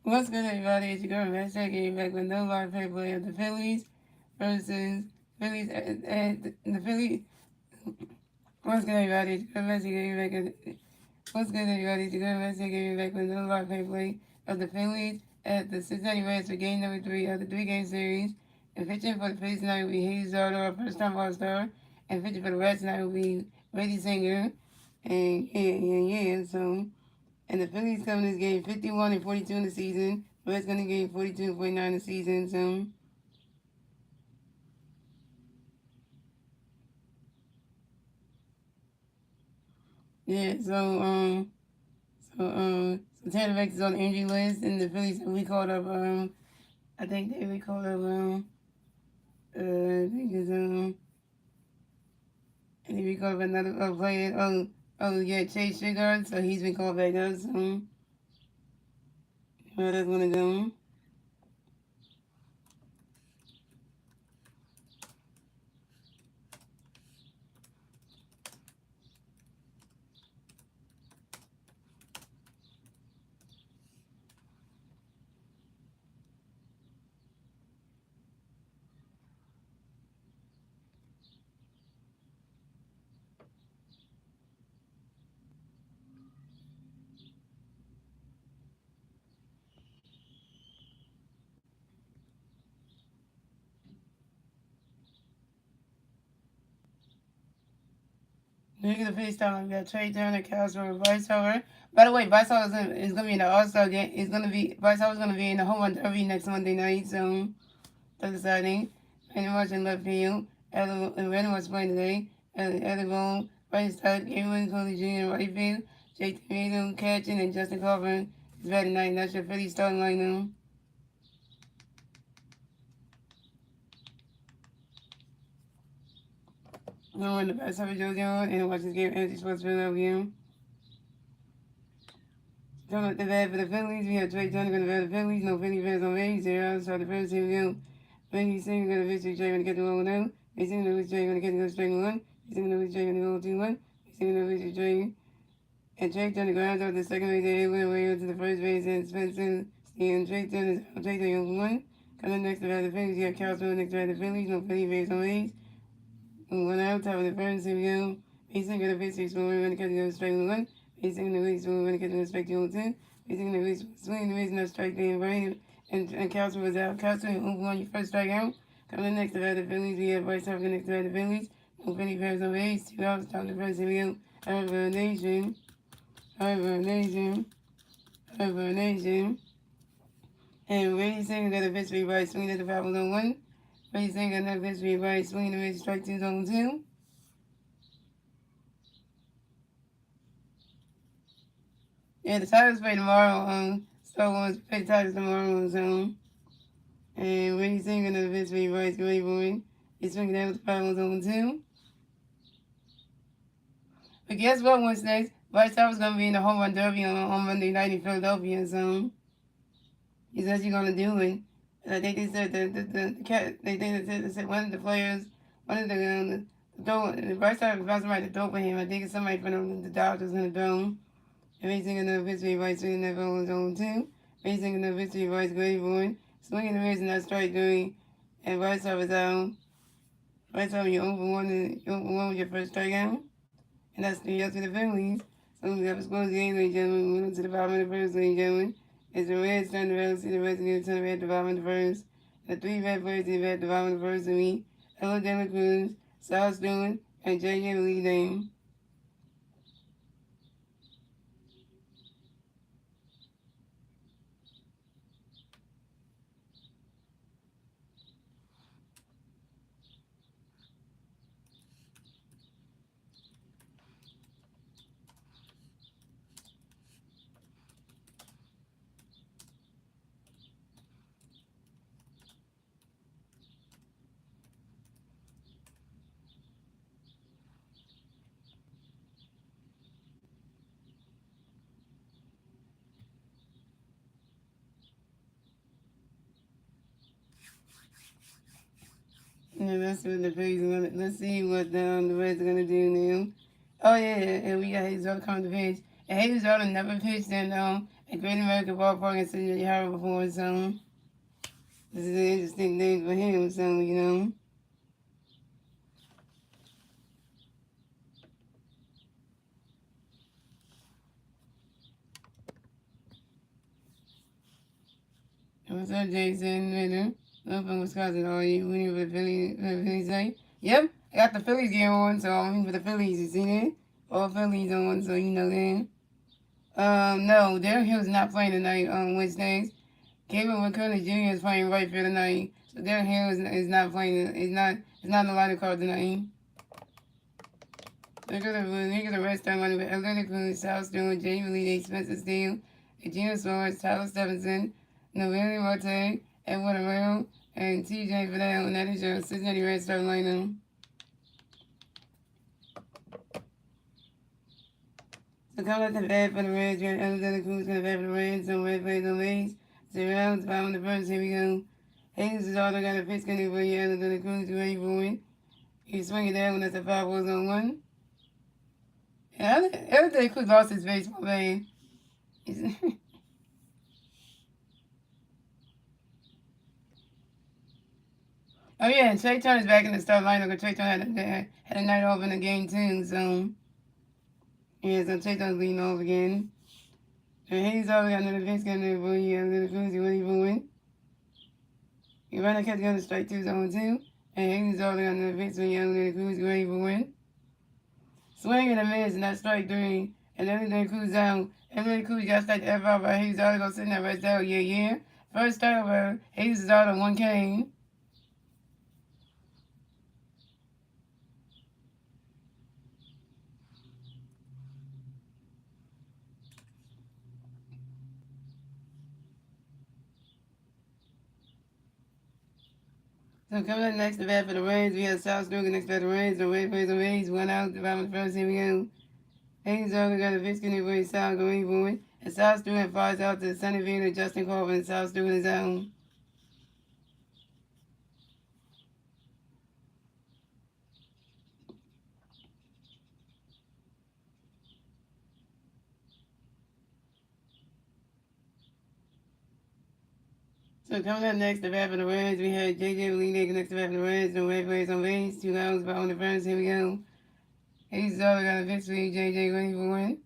What's good, everybody? It's your girl, Masteryhi Gaming, back with no live play of the Phillies versus Phillies and the Phillies. What's good, everybody? It's your girl, Masteryhi Gaming, back with, what's good, everybody? It's your girl, Masteryhi Gaming, back with no live play of the Phillies at the Cincinnati Reds for game number 3 of the 3-game series. And pitching for the Phillies tonight will be Hayes Dardo, our first-time All-Star. And pitching for the Reds tonight will be Brady Singer. And so... And the Phillies come in this game 51 and 42 in the season. The Reds going to game 42 and 49 in the season. Yeah, so Tanner Vex is on the injury list, and the Phillies we called up I think they we called up I think it's I think we called up another player. Yeah, Chase Sugar, so he's been called back up. So where that's gonna go. Look at the Phillies time. We got Trey Turner, Castro, Bryce Harper. By the way, Bryce Harper is going to be in the All-Star game. Bryce Harper is going to be in the home run derby next Monday night. So that's exciting. Randy Marsh in left field. Randy Marsh playing today. Adam Bone, Bryce Tuck, Avery Cody Jr. in right field. Jake Tomato catching, and Justin Corbin is batting tonight. That's your Phillies starting line now. No one the best of Joe Jones and watch this game empty sports Philadelphia. Don't look the bad for the Phillies. We have Trey Turner going to bat the Phillies. No Philly fans on base. Zero. So the first team go. Benny Singer going to victory. Trey going to get the 1-0. He's going to Trey going to get the straight 1. He's going to Trey going to go 2-1. He's going to victory Trey. And Trey Turner grounds out the second base. They went away to the first base and Spencer. And Trey Turner 1. Coming next to the Phillies. You have Castro next to the Phillies. No Philly fans on base. 1 out. Top of the first team go. He's going to get the victory. So we're going to get the straight 1. He's in the weeks when we're going to get the strike 2-2. He's in the weeks swinging the reason that strike being right. And Castro was out. Castro who won your first strikeout. Coming next to the Phillies, we have Bryce Harper next to the Phillies. No Philly pairs on base. 2 outs. Top of the first team go. Hibernation. And Brady Singer got a victory by swinging at the foul on 1. Brady Singer got another victory by swinging the reason strike 2 on 2. Yeah, the Tigers play tomorrow. Star Wars play the Tigers tomorrow. And when he's singing the victory, Bryce Grayboy, he's swinging out with the 5-1 But guess what? What's next? Bryce Harper's gonna be in the home run derby on Monday night in Philadelphia. So he's actually gonna do it. And I think they said they said one of the players, one of the Bryce Harper found somebody to throw for him. I think it's somebody from the Dodgers in the dome. Raising another victory by swinging that ball on 2. Raising another victory by Grayboy. Swinging the raising that strike 3. And Bryce Harper's out. Bryce Harper, you're over 1 with your first strikeout. And that's the up to the Phillies. So we have a scores game, ladies and gentlemen. We went to the bottom of the first, ladies and gentlemen. As the Reds turn the Reds, see the Reds again turn the red at the bottom of the first. The 3 red players in the red at the bottom of the first to me. Hello, Dela Cruz, Sal Stewart, and J.J. Lee Dame. And that's what the Phillies are gonna. Let's see what the Reds are gonna do now. Oh yeah, and we got Hayes Dardo coming to pitch. And Hayes Dardo never pitched in a Great American Ballpark in Cincinnati Harbor before, so this is an interesting thing for him, so, you know. What's up, Jason? Later. I'm from Wisconsin. Are you winning for the Phillies night? Yep, I got the Phillies game on, so I'm in for the Phillies. You see that? All Phillies on, so you know that. No, Derek Hill's not playing tonight on Wednesdays. Gabriel McCullough Jr. is playing right field tonight, so Derek Hill is not playing. Is not in the lineup card tonight. Look at the rest time on the Atlanta Cruz, South Stewart, Jamie Lee, Spencer Steele, Regina Suarez, Tyler Stephenson, Novelli Marte, Edward Arroyo, and TJ Fidel, and that is your Cincinnati Reds starting lineup. So coming at the bat for the Reds, you got Alexander Cruz coming bat for the Reds, no red plays, no base. 0 outs, bottom of the first, here we go. Hayes is also got a pitch coming for you, Alexander Cruz, you ready for it. He's swinging that one, that's a 5 balls on 1. Yeah, Alexander Cruz lost his baseball, man. Oh yeah, and Trey Turner's back in the start lineup. Trey Turner had a night off in the game too, so yeah, so Trey Turner's leading off again. And Hayes always got another pitch coming in for you. Another Cruz, you ready for it? You run a catch gun strike 2 zone 2. And Hayes always got another pitch for you. Another Cruz, you ready for it? Swing and a miss, and that's strike 3. And then Cruz down. Another Cruz got strike F out by Hayes always gonna sit there right there. Yeah. First over, Hayes is out on 1 K. So coming up next, the bat for the Reds, we have South Stewart next bat for the Reds. The Red plays the Reds, 1 out, the bottom of the first, here we go. Hayes Duggar got a pitch in for South going for it. And South Stewart flies out to Sonny Vane and Justin Corbin, and South Stewart is out. So coming up next, the bat for the Reds, we had J.J. Molina next to bat for the Reds. The Red plays on base, 2 outs, bottom of the first, here we go. Hayes Duggar got a pitch for J.J. going for it.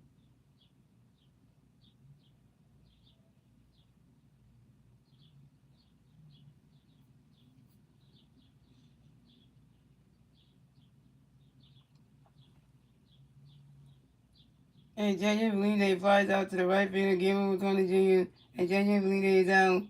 And J.J. Molina flies out to the right field, Gabriel McCullough Jr. And J.J. Molina is out.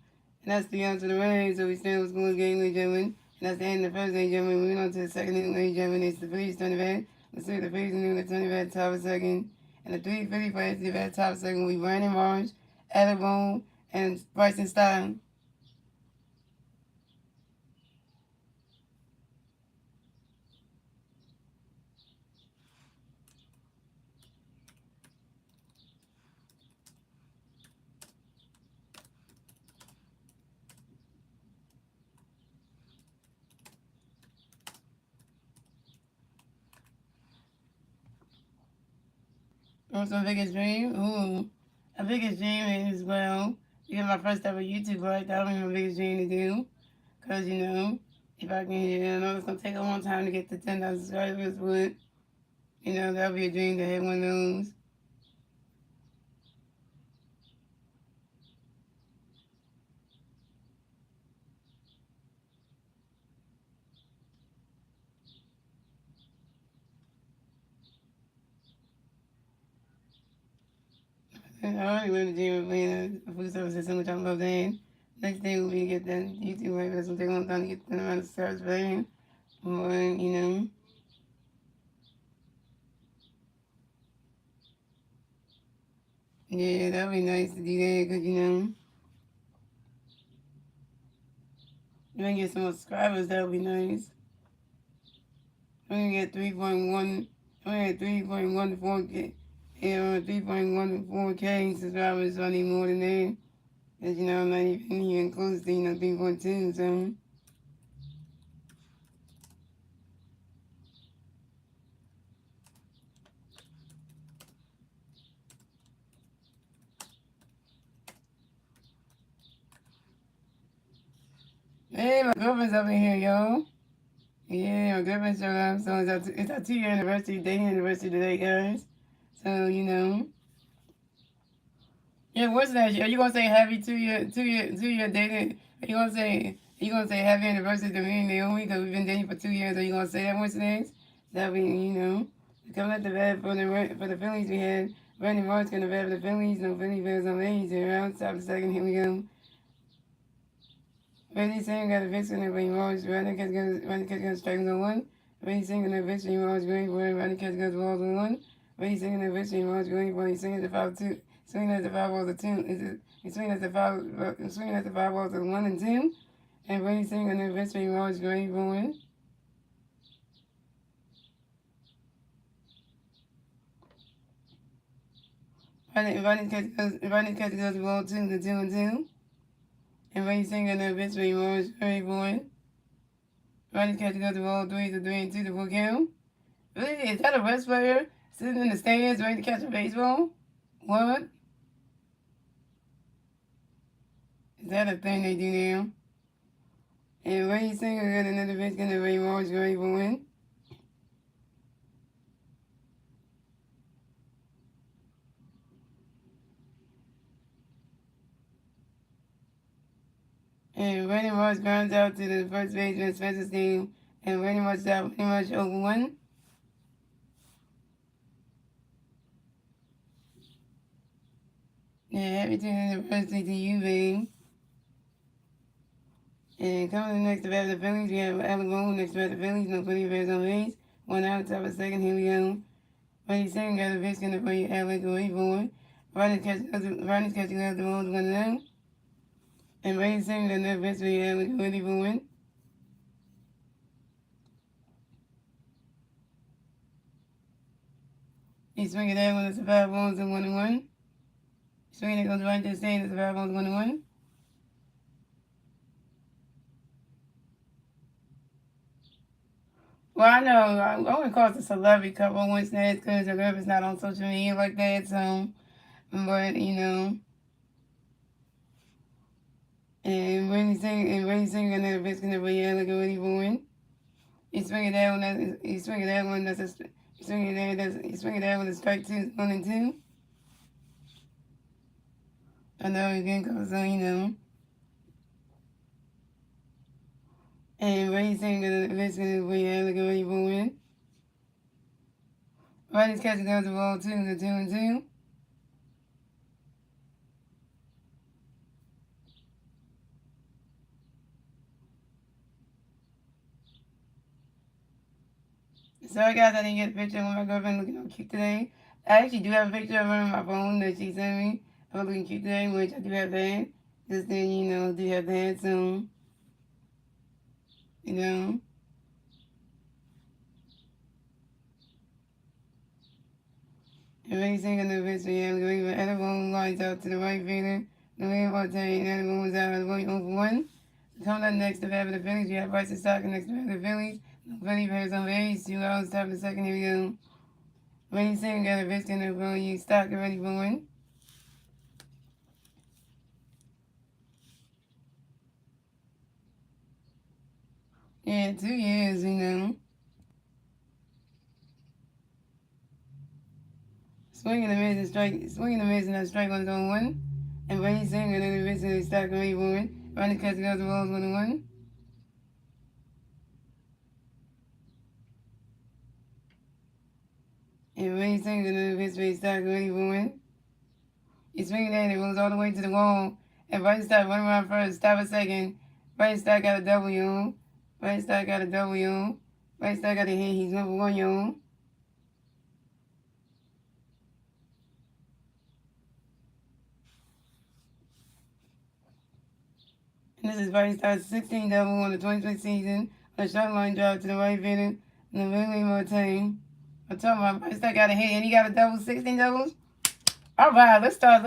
And that's 3 outs to the Reds, so we still with school game, ladies and gentlemen. And that's the end of the first, ladies and gentlemen. Moving on to the second inning, ladies and gentlemen. It's the Phillies turning back. Let's see the Phillies in the turning back top of second. And the 3 Philly players to the back top of second will be Brandon Marsh, Adam Bone, and Bryson Stein. What's my biggest dream? Ooh, my biggest dream is, well, to get my first ever YouTube project. That would be my biggest dream to do. Because, you know, if I can, I know it's going to take a long time to get to 10,000 subscribers, but, you know, that would be a dream to hit one of those. I already went to the gym and playing a food service system, which I love that. Next thing will be to get that YouTube right, but it's going to take a long time to get the amount of subscribers playing. But, you know. Yeah, that would be nice to do that, because, you know, if I can get some more subscribers, that would be nice. I'm going to get 3.1, I'm going to get 3.14K, 3.14K subscribers, so I need more than that. Because, you know, I'm not even close to, 3.2, so. Hey, my girlfriend's up in here, yo. Yeah, my girlfriend showed up. So it's our 2-year anniversary, dating anniversary today, guys. So, you know. Yeah, what's that? Are you gonna say happy 2-year dating? Are you gonna say happy anniversary to me and Naomi because we've been dating for 2 years? Are you gonna say that once next? That we, you know, coming at the bat for the Phillies. We had Randy Marsh gonna bat for the Phillies. No Philly fans on ladies here. Outside the second, here we go. Randy Singer got a victory and Randy Marsh. Randy catch goes strikes on one. Randy Singer got a victory. Marsh going for it. Randy catch goes balls on one. Randy Singer got a victory. Marsh going for it. He singing the 5-2. Swinging at the 5 balls of 2. He's swinging at the 5 balls of 1 and 2. And Randy Singer got a victory. Marsh going for it. Randy catch goes ball 2 to 2 and 2. And Randy Singer got a victory. Marsh going for it. Randy catch goes ball 3 to 3 and 2 to 4 count. Really? Is that a Reds player sitting in the stands ready to catch a baseball? What? Is that a thing they do now? And Ray Singer got another pitch gonna Ray Morris ready for win. And Randy Moss grounds out to the first baseman Spencer's team. And Randy Moss out pretty much over 1. Yeah, happy 10th anniversary to you, babe. And coming next to bat the Phillies, we have Alec Boone next to bat the Phillies. No Philly fans on base. 1 out, top of second. Here we go. Randy Singer got a pitch gonna play Alec away for it. Ronnie's catching out the balls 1 out. And Randy Singer got another pitch for Alec ready for win. He's swinging that one. It's a 5 balls and 1 and 1. Swinging it goes right to the stand. It's a 5 balls 1 and 1. Well, I know I only call it a celebrity couple once that because the girl is not on social media like that. So, but you know, and Randy Singer and that bitch gonna be like a really boring. He's swinging that one. He's swinging that one. He's swinging that one. That's strike 1 and 2. I know he's getting close, so you know. And Randy Singer and that bitch gonna be like a really boring. Ronnie's catching down the ball 2 to 2 and 2. Sorry guys, I didn't get a picture of my girlfriend looking all cute today. I actually do have a picture of her on my phone that she sent me. I'm looking cute today, which I do have that. Just then, you know, do have that, so, you know. And really singing the bitch, yeah, going for edible lines out to the right fielder. The way about saying edible was out of the way over 1. So coming up next to bat for the Phillies, we have Bryson Stocker next to bat for the Phillies. No Philly players on base, 2 outs, top of the second, here we go. Randy Singer got a bitch in the phone, you Stocker ready for 1. Yeah, 2 years, you know. Swinging a miss and a strike on his own 1. And Randy Singer and the bitch in the Stocker ready for 1. Randy catching out the balls 1 and 1. And Randy Singer and the bitch in the Stocker ready for 1. He's swinging at it, goes all the way to the wall. And Bryce Stott running around first, stop a second. Bryce Stott got a W. Bryce Stott got a W. Bryce Stott got a hit. He's number 1, yo. And this is Bryce Stott's 16 double on the 2020 season. On a short line drive to the right fielder. And the Willie Martin. I'm talking about Bryce Stott got a hit and he got a double, 16 doubles. All right, let's start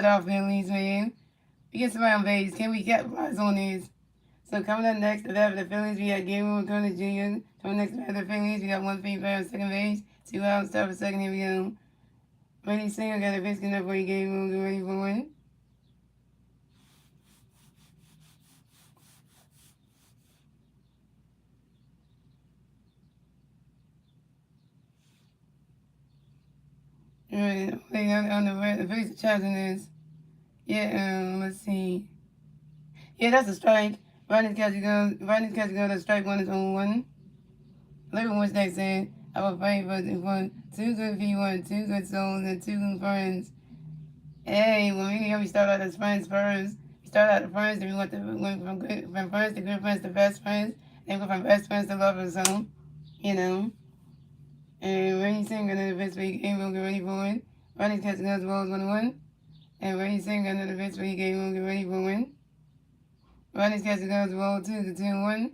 off, Phillies, man. We get some on base. Can we capitalize on this? So coming up next, the bat for the Phillies, we got Gabriel McCullough Jr. Coming next to the Phillies, we got 1 field player on second base, 2 outs, top of second, here we go. Randy Singer got a pitch enough for Gabriel, get ready for 1. And on the Phillies charging this. Yeah, let's see. Yeah, that's a strike. Ronnie's catching goes. That's strike one is on one. Living what's that saying? I will fight for two good people, two good souls, and two good friends. Hey, when we start out as friends first, we start out as friends, then we went from friends to good friends to best friends, then we go from best friends to lovers, so, you know. And Rainy Singer, another best week game, we'll get ready for it. Ronnie's catching us balls 1-1. And Rainy Singer, another best week game, we'll get ready for it. Ronnie's catching us balls 2-2-1.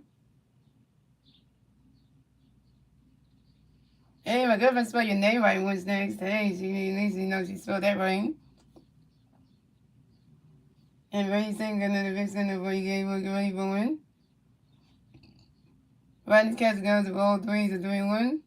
Hey, my girlfriend spelled your name right once next. Hey, she at least know she spelled that right. And Rainy Singer, another best winner for you game, we'll get ready for it. Ronnie's catching us balls 3-3-1.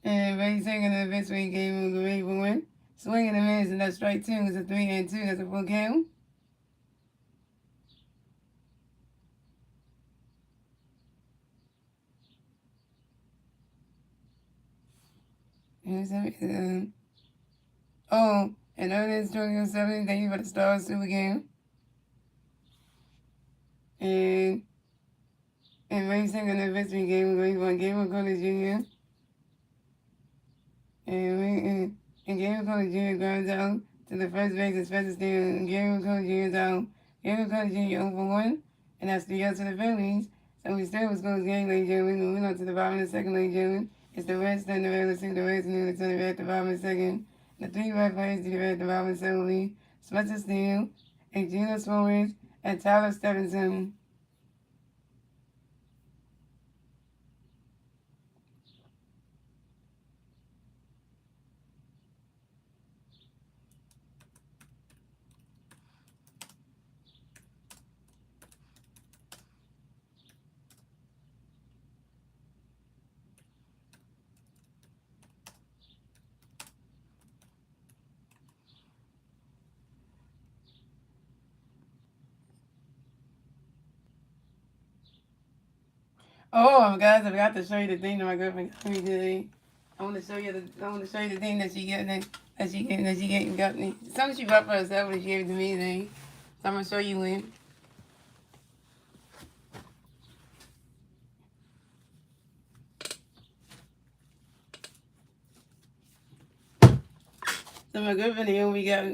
And Ray Singer in the victory game of the Raven win. Swing and a miss, and that's strike two. It's a 3-2. That's a full count. And and Ernest 2007. Thank you for the stars super game. And Ray Singer in the victory game of the Raven. Game of College Jr. And Game of College Jr. grounds out to the first base as fast as they and Game of College Jr. is out. Game of College Jr. 0 for 1. And that's 3 to the Phillies. So we still was close game, ladies and gentlemen. Moving on to the bottom of the second, ladies and gentlemen. It's the Reds and the Reds. Let's see the Reds and the Red at the bottom of the second. The 3 red players to the Red at the bottom of the second league. Spencer Steele, Gina Suarez, and Tyler Stevenson. Oh, guys, I forgot to show you the thing that my girlfriend got me today. I want to show you the thing that she got me. Something she bought for herself, but she gave it to me today. So I'm gonna show you it. So my girlfriend here, we got,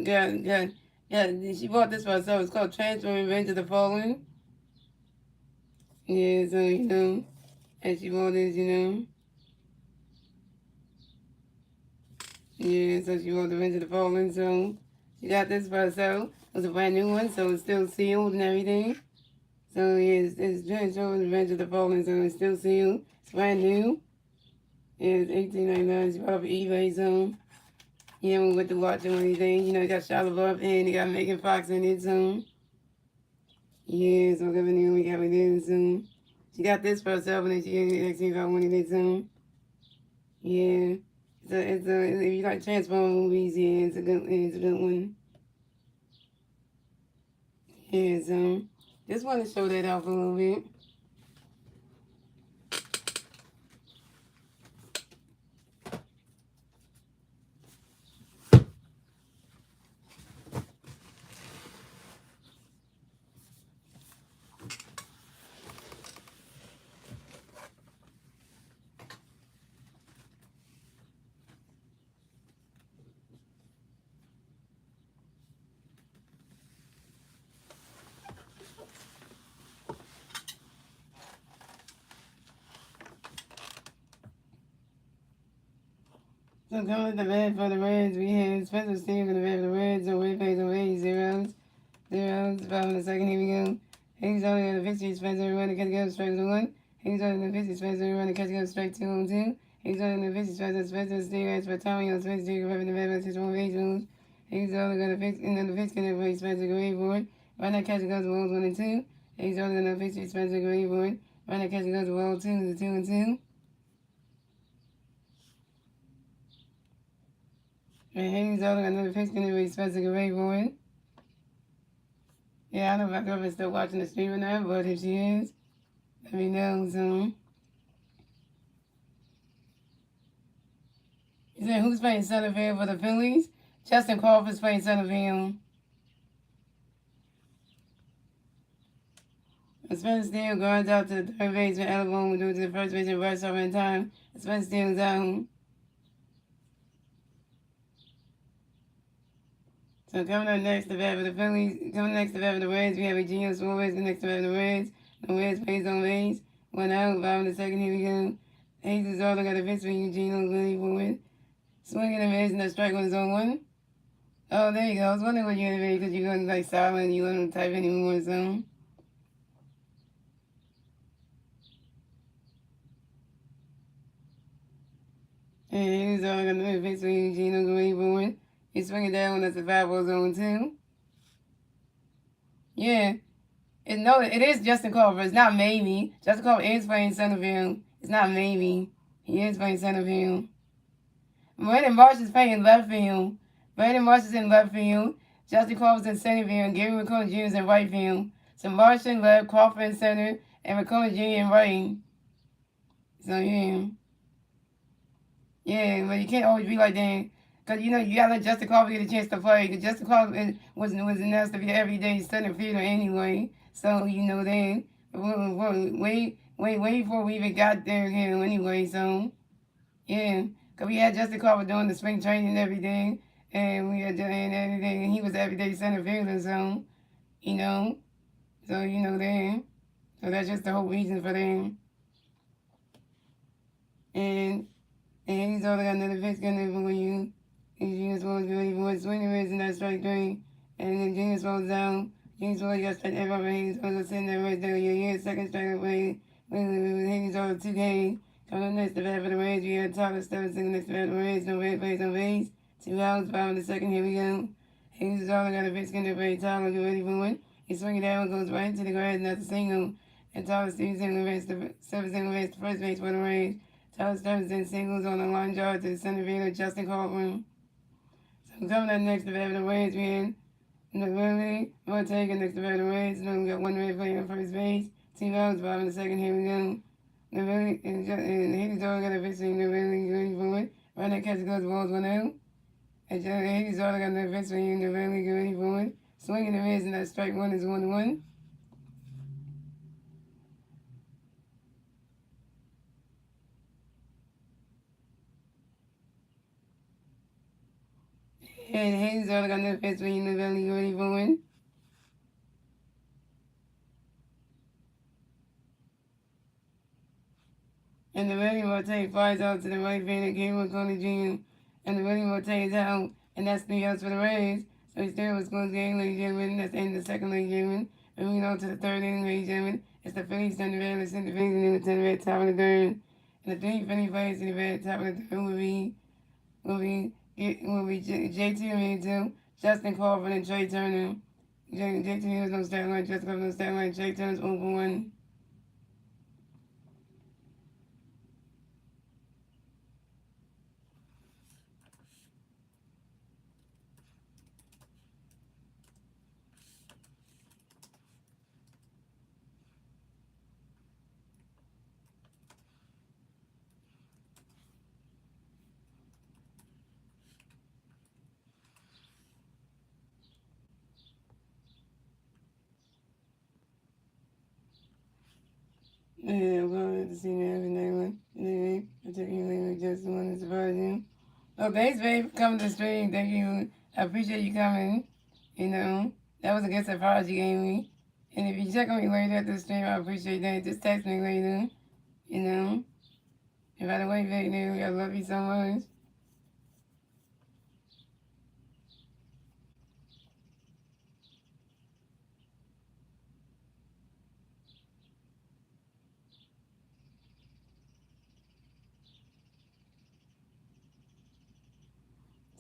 she bought this for herself. It's called Transfer Revenge of the Fallen. Yeah, so, you know, and she bought this, you know. Yeah, so she bought the Revenge of the Fallen, so she got this for herself. It was a brand new one, so it's still sealed and everything. So, yeah, it's Transfer Revenge of the Fallen, so it's still sealed. It's brand new. Yeah, it's $18.99. She bought it for eBay, so... Yeah, we went to watching one of these things. You know, it got Shia LaBeouf in, it got Megan Fox in it, so... Yeah, so coming in, we got it in soon. She got this for herself, and then she asked me if I wanted it soon. Yeah. If you like Transformer movies, yeah, it's a good one. Yeah, so just want to show that off a little bit. So coming with the red for the Reds, we have Spencer Steele in the red for the Reds, so red face on 8 zeros. Zeros, 5 in the second, here we go. Hayes only on the 50, Spencer run the catch go strike 1. Hayes only on the 50, Spencer run the catch go strike 2 on 2. Hayes only on the 50, Spencer Steele as for Tommy on Spencer Steele, the red 6 1 base moves. Hayes only on the 50, and then the 50 can play Spencer Gray for it. Run that catch goes to Wolves 1 and 2. Hayes only on the 50, Spencer Gray for it. Run that catch goes to Wolves 2, the 2 and 2. And Hayes only on the 50 can play Spencer Gray for it. Yeah, I don't know if my girlfriend's still watching the stream or not, but if she is, let me know soon. He said, who's playing center field for the Phillies? Justin Crawford's playing center field. Spencer Steele guards out to the third baseman. Elbow will do to the first baseman rush over in time. Spencer Steele's out. So coming up next to bat for the Phillies, coming next to bat for the Reds, we have Eugenio Suarez next to bat for the Reds. The Reds plays on base. 1 out, 5 in the second. Here we go. Jesus Arthur got a pitch for Eugenio going forward. Swinging and missing a strike on his own one. Oh, there you go. I was wondering what you're going to be because you're going to like silent. You want to type anymore or something. And here's all got another pitch for Eugenio going forward. He's swinging down that's a 5-0 zone too. Yeah. It is Justin Crawford. It's not maybe. Justin Crawford is playing center field. It's not maybe. He is playing center field. Brandon Marsh is playing left field. Brandon Marsh is in left field. Justin Crawford's in center field. And Gary McCullough Jr. is in right field. So Marsh in left, Crawford in center, and McCullough Jr. in right. So yeah. Yeah, but you can't always be like that. Because, you got to let Justin Crawford get a chance to play. Because Justin Crawford was announced to be everyday center fielder anyway. So, that. Wait before we even got there anyway. So, yeah. Because we had Justin Crawford doing the spring training and everything. And we had doing everything. And he was everyday center fielder. So, that. So that's just the whole reason for them. And he's only got another pitch coming for you. Genius Rolls really was swinging raising that strike three. And then Genius rolls down. Genius rolls got strike every over. He's also sitting there right there. Yeah, second strike away. He's over 2K. Coming up next to bat for the Reds. We had Tyler Stevenson next to bat for the Reds. No red plays on base. 2 outs, 5 in the second. Here we go. Hayes all got a pitch coming for Tyler. Get ready for it. He's swinging down, goes right into the grass, and that's a single. And Tyler Stevenson will the first base for the Reds. Tyler Stevenson singles on the line drive to the center fielder, Justin Crawford. So coming up next to bat for the Reds, we had Masteryhi Gaming next to bat for the Reds. Then we got one red player on first base. 2 outs, 5 in the second. Here we go. And Hades all got a pitch swing. Ready for it. Right now, catch goes balls 1 out. And Hades all got another pitch swing. Ready for it. Swinging the Reds, and that strike one is 1-1. And Hayes all got another pitch swing. Ready for it. And the running rotate flies out to the right field and Gary McCullough Jr. And the running rotate is out, and that's 3 outs for the Rays. So he still was close game, ladies and gentlemen. That's the end of the second, ladies and gentlemen. Moving on to the third inning, ladies and gentlemen. It's the Phillies Cincinnati Reds, the Phillies in the 10 red top of the third. And the 3 Philly players in the red top of the third will be JT Realmuto, Justin Crawford, and Trey Turner. JT Realmuto's no stat line, Justin Crawford no stat line, Trey Turner's 0-1. Yeah, I'm going to see that every night. Anyway, I took you later, just wanted to surprise you. Oh, thanks, babe, for coming to the stream. Thank you. I appreciate you coming. That was a good surprise you gave me. And if you check on me later at the stream, I appreciate that. Just text me later. And by the way, baby, I love you so much.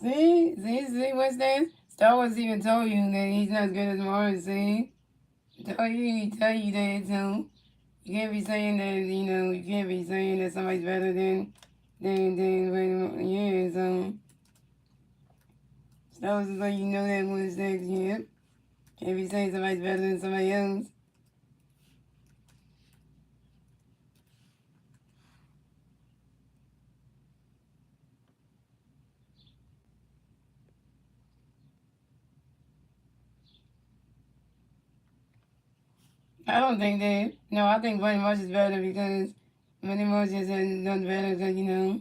See, what's that? Star Wars even told you that he's not as good as Mars, see? Tell you that, so you can't be saying that, you can't be saying that somebody's better than yeah, so Star Wars is like, that was next, yep. Can't be saying somebody's better than somebody else. I don't think that. No, I think Bunny Marsh is better because Bunny Marsh has done better because, you know.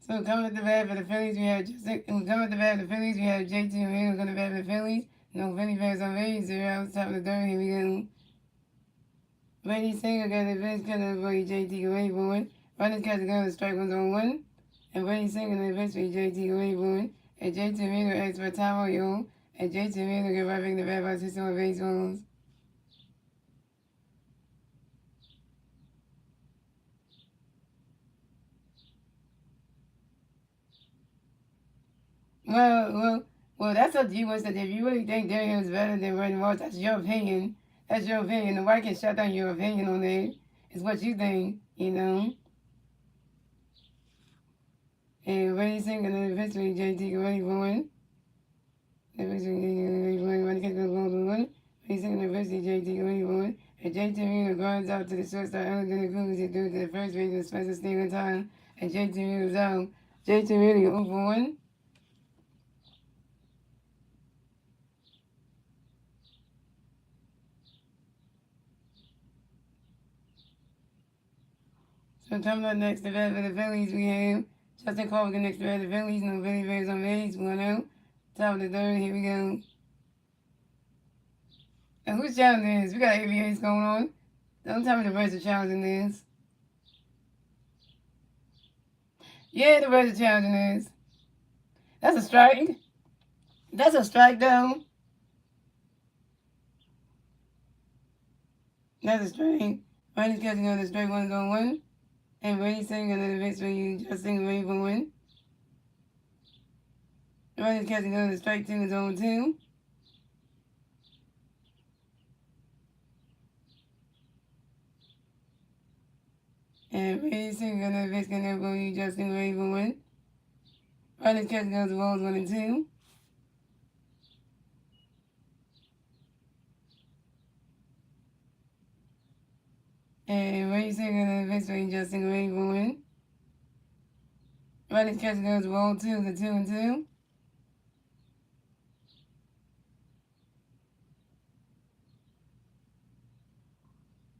So coming at the bat for the Phillies, we have Justin. Coming at the bat for the Phillies, we have JT Moreno coming at the bat for the Phillies. No Philly fans on base. 0 out, top of the third. Here we go. Brady Singer got the bench catcher for JT Wayborn. Running catcher got the strike ones on one. And Brady Singer got the bench for JT Wayborn. And JT Moreno asked for time on and JT Moreno got right back in the bat by 61 baseballs. Well, that's up to you. If you really think Derrick Hill is better than Brandon Marsh, that's your opinion. That's your opinion. Nobody can shut down your opinion on that. It's what you think, you know. And Brady Singer got the bench for JT Wayborn. Facing the University JT Greenwood, and JT Greenwood grinds out to the shortstop Alexander Coons to do the first base with Spencer Steven time, and JT Greenwood was out. JT Greenwood 0 for 1. So coming up next, the bat for the Phillies, we have Justin Carver next to the Phillies, no Philly Bears on base, 1 out. Top of the third, here we go. And who's challenging this? We got ABAs going on. Don't tell me the Reds are challenging this. Yeah, the Reds are challenging this. That's a strike. That's a strike, though. That's a strike. Brady's catching on the strike one on one. And Brady saying on the bench for you just sing Brady for one. Brady's catching on the strike two is on 2. And Brady saying on the bench for you just sing Brady for one. Brady's catching on the balls 1 and 2. And Brady saying on the bench for you just sing Brady for one. Brady's catching on the ball 2 to 2 and 2.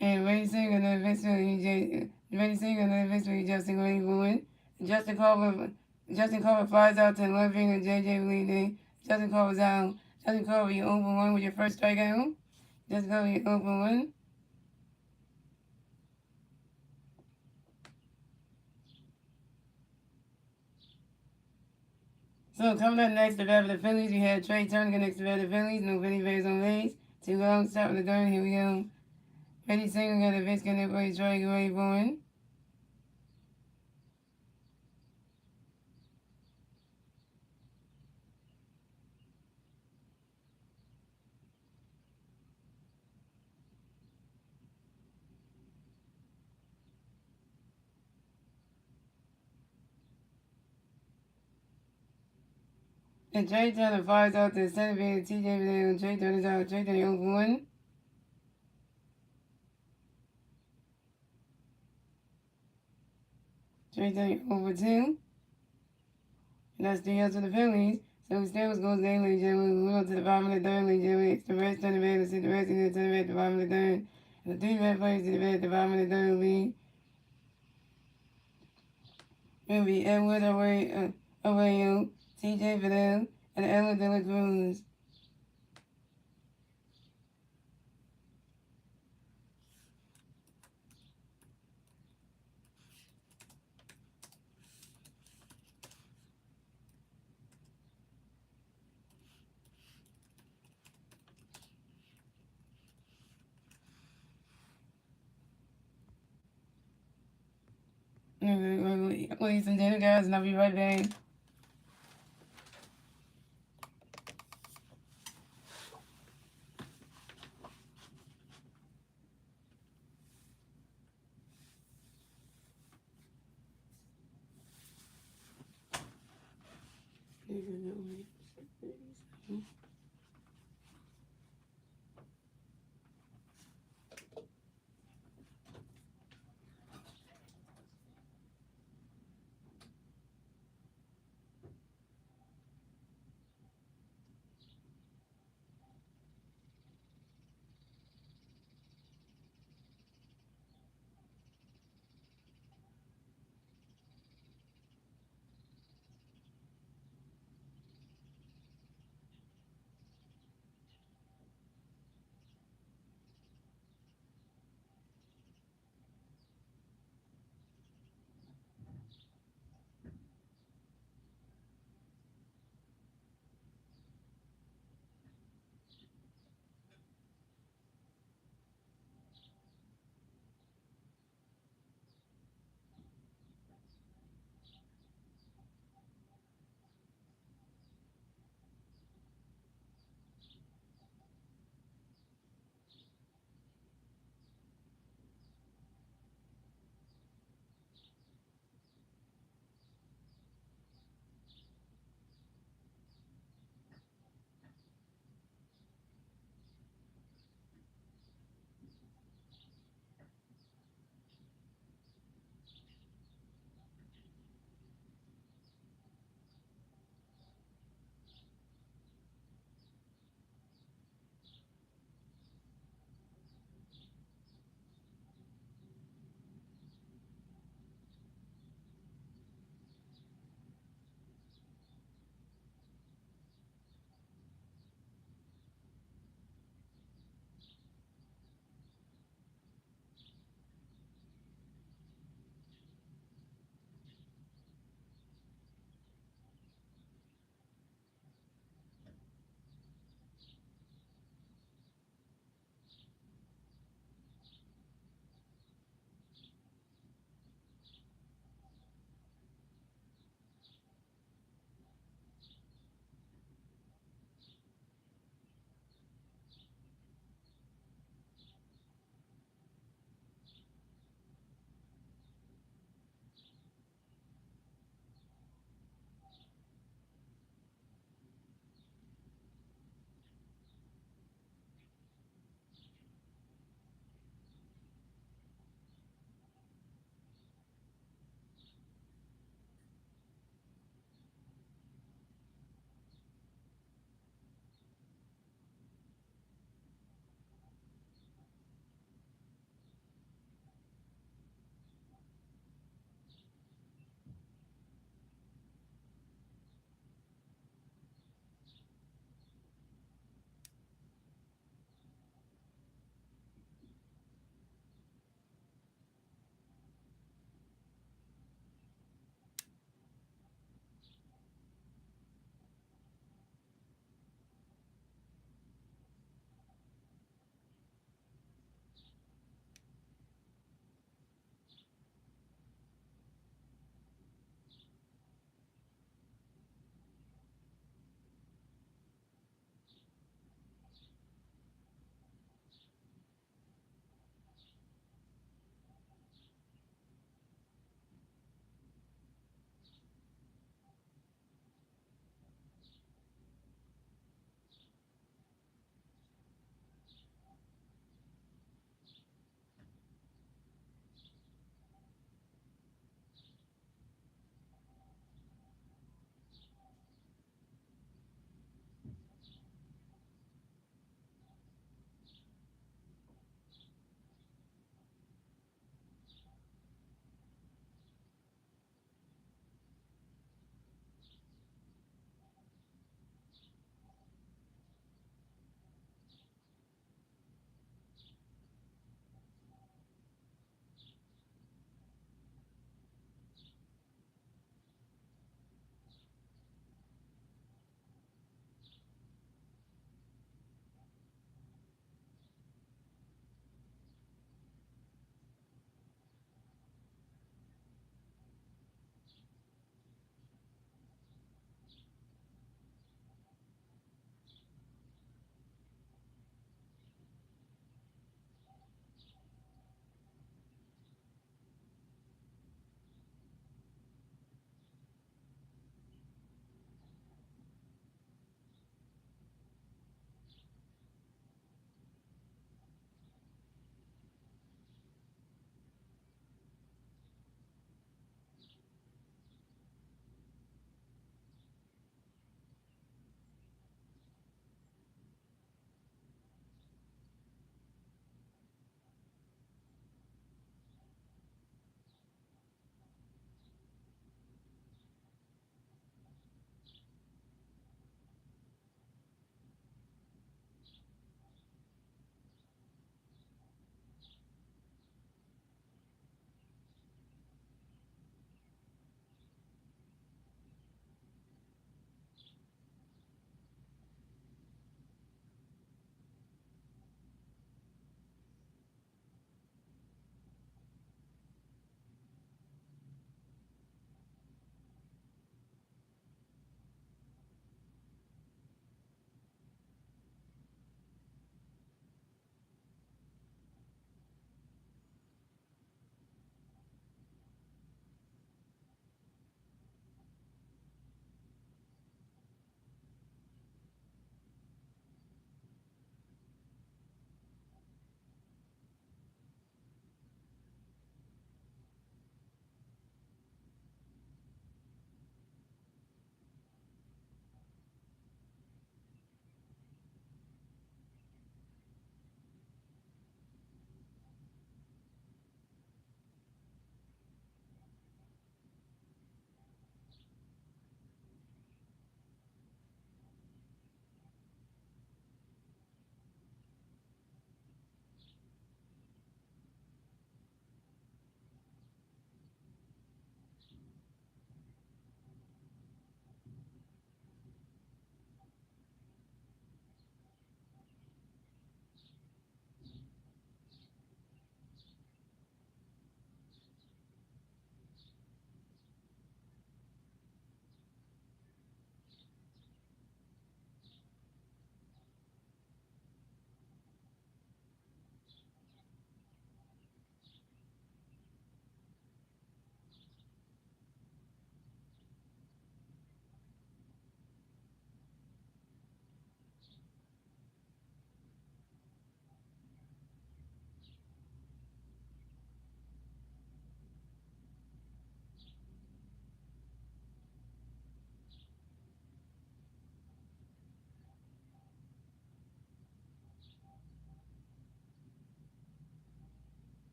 And Brady saying on the bench for you just sing Brady for one. Justin Carver flies out to the left field and JJ leading. Justin Carver's out. Justin Carver, you 0 for 1 with your first strikeout. Justin Carver, you 0 for 1. So coming up next, the bat for the Phillies, we had Trey Turner next to the bat for the Phillies. No Philly Bears on base. 2 outs, top of the third. Here we go. Brady Singer got a base connect for Trey Wayborn. And Trey Turner fires out to the center field. TJ Vidal. Trey Turner's out. Trey Turner 0 for 1. Trey Turner 0 for 2. And that's 3 outs for the Phillies. So Steelers goes there, ladies and gentlemen. We go to the bottom of the third, ladies and gentlemen. It's the Reds turn the bat. Let's see the Reds in the turn the bat at the bottom of the third. And the 3 red players to the bat at the bottom of the third league. It'll be Edward Arroyo, TJ Vidal, and Ella De La Cruz. We'll eat some dinner, guys, and I'll be right back.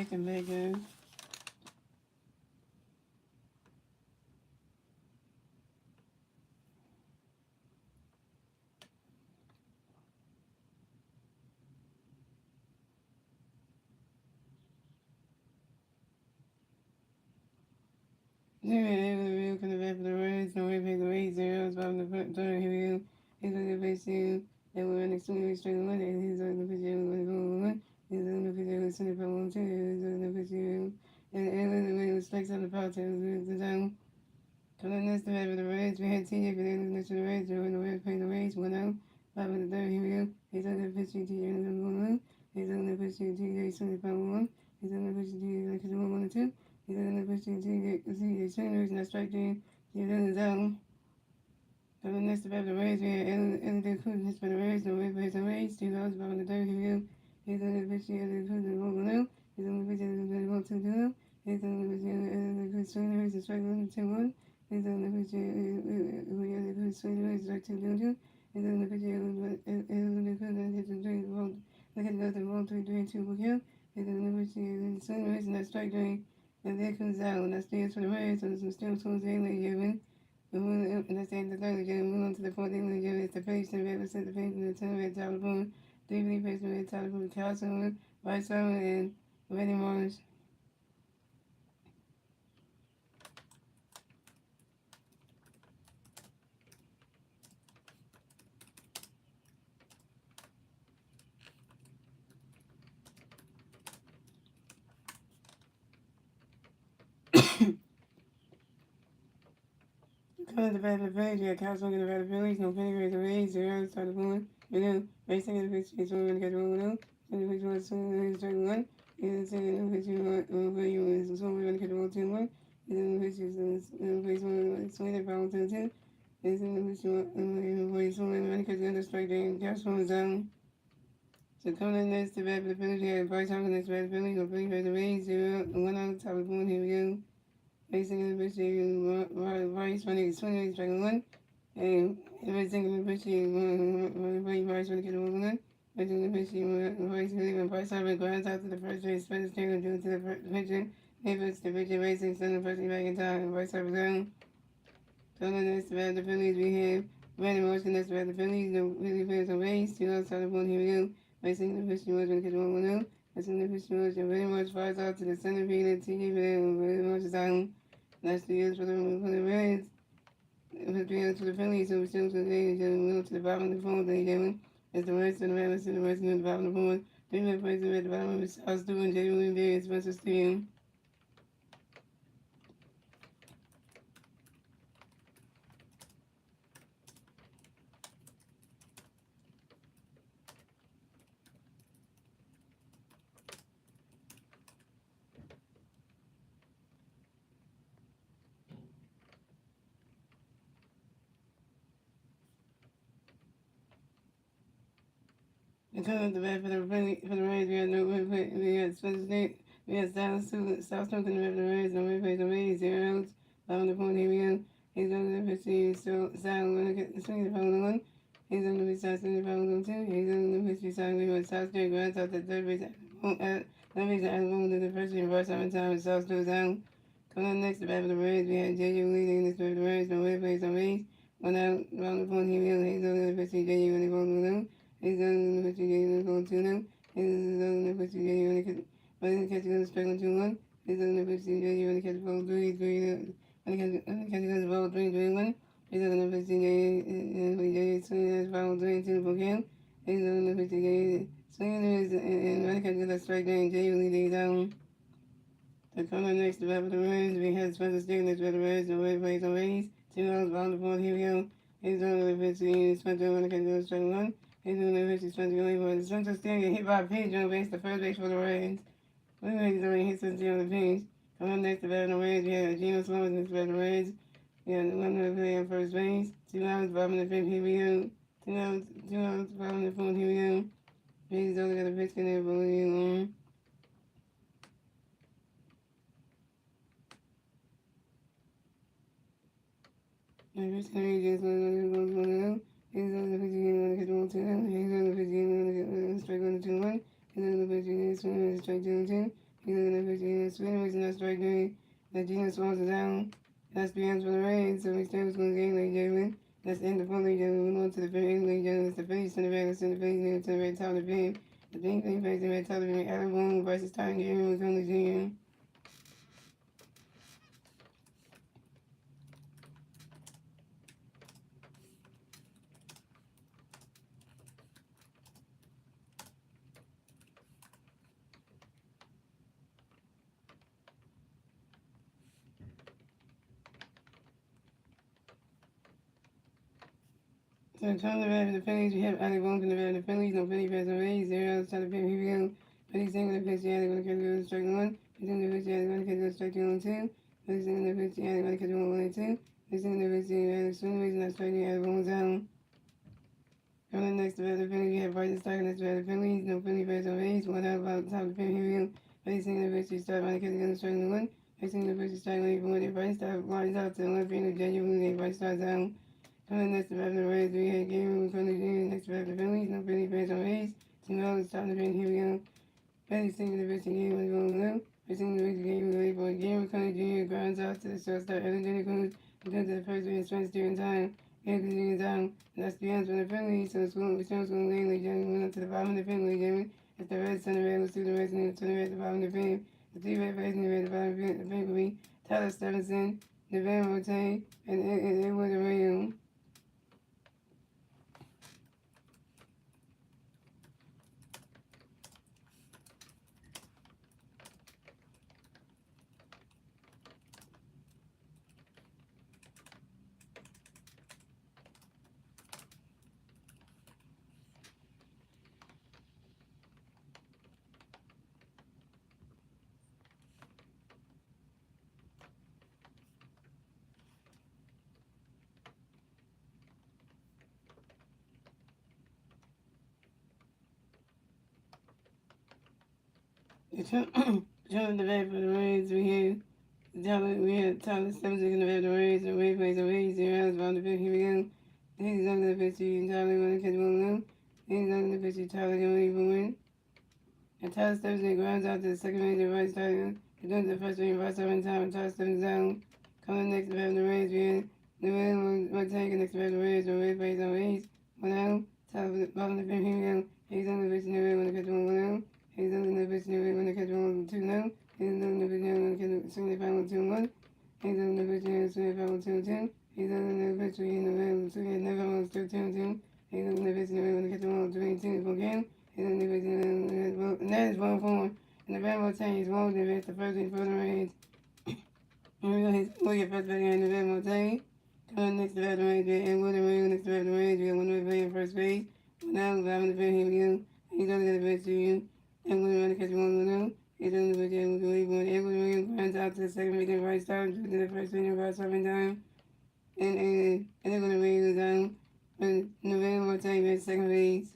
making bigger. Zero can the the words, no way the rate zeros, bottom the turn here. He's going to face you. They were an extremely straight one, and he's on the picture one. He's on the picture with Sunday from 1 2. He's on the picture. And the way was flex on the power to the down. Coming next to have the Reds, we had TJ Grenade next to the Reds, doing the Reds, playing the Reds, 1 out. 5 in the third, here we go. He's on the pitch, TJ in the 1. He's on the pitch, TJ Sunday from 1. He's on the pitch, TJ like 1 1 2. He's on the pitch, TJ Sanders, and that's right there. He's on the zone. Coming next to have the Reds, we had Ellen Cruz next by the Reds, no way plays the Reds, 2 outs, 5 in the third, here we go. He's on the pitch, Ellen Cruz, and 1 1 0. He's on the pitch, Ellen Cruz, 1 2 0. He's on the pitch, Ellen Cruz, Sanders, and strike 1 2 1. He's on the pitch, we had the Sanders, strike 2 2 2. He's on the pitch, Ellen Cruz, and hits the 3 ball. Look at the ball 3 3 2 for him. He's on the pitch, Sanders, and that strike 3. And there comes out, and that stands for the Reds, so some still towards the end given. And that's the end of the third again. Move on to the fourth inning again. It's the page, the red percent, the page, and the 10 red telephone. 3 page, the red telephone, Castle, White Summer, and Reddy Morris. Color the bad page, yeah, Castle in the bad Phillies, no penny raise the raise, 0, start the point. You know, racing in the pitch, it's only going to get 1 0. And the pitch was 1. And the second pitch, where you was only going to get 1 2 1. And then the pitch is place 1, swing the ball 2 2. And then the pitch, where you only going to get the strike there, Castle was down. So coming in next to bad for the Phillies, yeah, Bryce Harper next to bad Phillies, no penny raise the raise, 0, 1 out, top of the point, here we go. Racing in the pitch, Rice running 28 strike 1. And everything in the pitch, Rice running 1 1. Racing in the pitch, Rice leaving Bryce Harper grounds out to the first base, Spencer Stringer due to the pitcher. Neighbors the pitcher racing, sending the person back in time, and Bryce Harper down. Coming next to the Phillies, we have Randy Motion next to the Phillies, the Philly players on base, 2 outside the point, here we go. Racing in the pitch, was going to 1 1 0. Racing in the pitch, Randy Motion fires out to the center field, and TJ Randy Motion down. That's the years for the Reds. It was 3 to the Phillies, so we're still today, and went to the bottom of the phone, they gave him. As the Reds and the Reds and the Reds in the bottom of the phone. 3 minute plays at the bottom of the South doing J. William Day, Spencer Stadium. And coming to the bat for the Reds, we had no we had Spencer State, we had South Stroke in the bat for the Reds, no way plays the Reds, 0 outs, bottom of the point, here we go. He's on the 50, so South going to get the swing, the phone on 1. He's on the pitch side, the phone on 2. He's on the pitch side, we went South State, grounds out the third base, third base, and going to the first and reverse time, and South State down. Coming on next, the bat for the Reds, we had J.J. leading this bat for the Reds, no way plays on base. 1 out, bottom of the point, here we go. He's on the pitch, J.J. really going to go. He's on the pitch, J.J. going to them. He's on the pitch, J.J. really catching the strike 1 2 1. He's on the pitch, J.J. really catching the ball 3 3. Catching the ball 3 3 1. He's on the pitch, J.J. swinging the ball 3 2 for him. He's on the pitch, J.J. swinging and really catching the strike there, J.J. really down. So coming next to bat for the Reds, we had Spencer Stringer next to the Reds, the way plays on base. 2 outs, bottom of the board, here we go. He's on the pitch, Spencer really catching the strike 1. He's on the pitch, Spencer really for Spencer Stringer hit by a pitch on base, the first base for the Reds. He's already hit Spencer on the pitch. Coming next to bat for the Reds, we had Geno Sloan next to bat for the Reds. We had one play on first base. 2 outs, bottom of the fifth, here we go. 2 outs, bottom of the fourth, here we go. He's only got a pitch in there, but we He's on the pitch, he's on the pitch, strike 1 2 1. He's on the pitch, strike 2 2. He's on the The Gina Swans is down. That's the ends for the Reds. So we still going to game, ladies and gentlemen. That's the end of the ladies and gentlemen. Moving on to the Phillies, ladies and gentlemen. It's the Phillies Cincinnati Reds, the Phillies new to the red top of the beam. The Pink Phillies face the red top of the beam. Adam Boone versus Tyron Jeremy with only Jr. So in terms of the Phillies, we have Alec Boone from the Phillies, no Philly fans on Rays, 0 outside of here we go. Phillies single the pitch, yeah, they're going to catch one strike one. Phillies single the pitch, yeah, they're going to catch one strike two on two. Phillies single the pitch, yeah, they're going to catch one and two. Phillies single the pitch, yeah, the swing reason that's striking Alec Boone's down. Coming next to the Phillies, we have Bryson Stark next to the Phillies, no Philly fans on Rays, 1 out about top of the pin, here we go. Phillies single the pitch, you start running, catching one strike one. Phillies single the pitch, you start running for one. Bryson Stark lines out to the left field, genuinely, Bryson Stark down. Coming next to the Reds, we had Gaming with Tony Jr. Next to the Phillies, no Philly fans on Rays. 2 out, top of the pin, here we go. Phillies single the pitch again with going low. Pitching the pitch again with for a game with Tony Jr. grounds out to the shortstop, Ellen Jenny Cruz. Returns to the first base, Spencer during time. Anthony Jr. down. And that's the end for the Phillies. So it's going to be going late, Jenny went up to the bottom of the pin, late Jenny. It's the Reds, center Red, let's do the Reds, and the Red at the bottom of the pin. The 3 red facing the Red at the bottom of the pin will be Tyler Stevenson, Devin Rote, and Edward Arroyo. Showing the red for the Reds, we had Tyler Stevenson in the red for the Reds, and Red plays the Reds, 0 outs, bottom of the fifth, here we go. He's under the pitch, and Tyler going to catch one low. He's under the pitch, Tyler going to leave a win. And Tyler Stevenson grounds out to the second base, and right starting. He goes to the first base, right starting time, and Tyler Stevenson down. Coming next to the Reds, we had the Red one tank next to the Reds, and Red plays on Reds. 1 out, Tyler bottom of the fifth, here we go. He's under the pitch, and the Red going to catch one out. He's under the pitch, and the Red going to catch one 2 now. He's under the pitch, and going to catch swing the final 2-1. He's under the pitch, and swing the final 2-2. He's under the pitch, and the Red swing the final 2-2. He's under the pitch, and the Red going to catch one 3-2 for game. And that is one form. And the Bama team is one of the first thing for the Reds. And we're going to look at first back in the Bama team. Coming next to the Reds, and Wood and Ray next to the Reds, we got one way playing first base. Now, I'm the best here we go. He's going to get the best to you. And we're going to catch one now. He's on the best here with the lead one. And we're going to runs out to the second base and right start to the first base and right stopping time. And they're going to raise it down. And the Bama team is second base.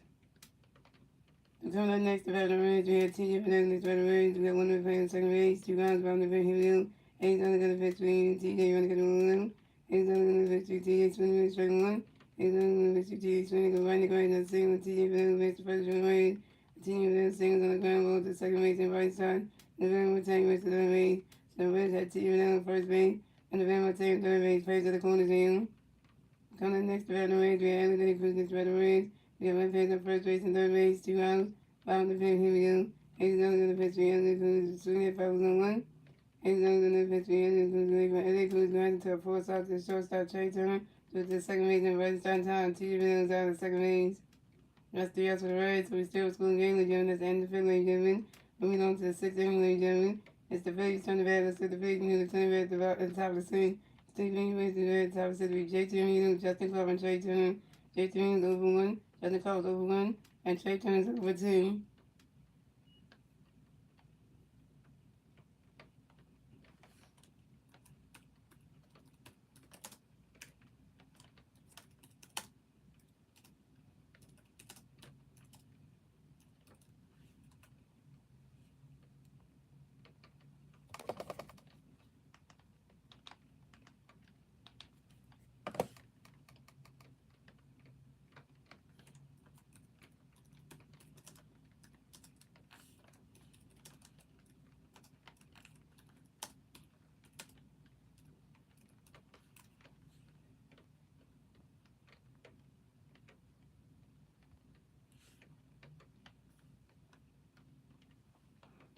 Coming up next to the Reds, we had TJ Fernandez next to the Reds. We got one of playing second base, 2 rounds bottom of the fifth, here we go. He's only going to pitch between TJ running to the one. He's only going to pitch to TJ swinging strike one. He's only going to pitch to TJ swinging go right to right and single. TJ Fernandez makes the first one right. TJ Fernandez singles on the ground ball to the second base and right side. The Van will take to the third base. So the Reds had TJ Fernandez on first base. And the Van will take third base, face to the corners in. Coming up next to the Reds, we had Anthony Cruz next to the Reds. We have one face on first base and third base, 2 rounds. Bottom of the fifth, here we go. He's only going to pitch 300 swing if I was on one. He's only going to pitch 300 Cruz going to a 4-stop to the shortstop Trey Turner to the second base and right starting time. TJ Williams out of the second base. That's 3 outs for the Reds, so we still schooling game, ladies and gentlemen. That's the end of the fifth, ladies and gentlemen. Moving on to the sixth inning, ladies and gentlemen. It's the Phillies turn the bat. Let's get the Phillies near the turn at the top of the swing. Steve Greenway to the top of the city. J. Turner, Justin Clark, and Trey Turner. J. Turner over 1. Justin Clark over 1. And Trey Turner's over 2.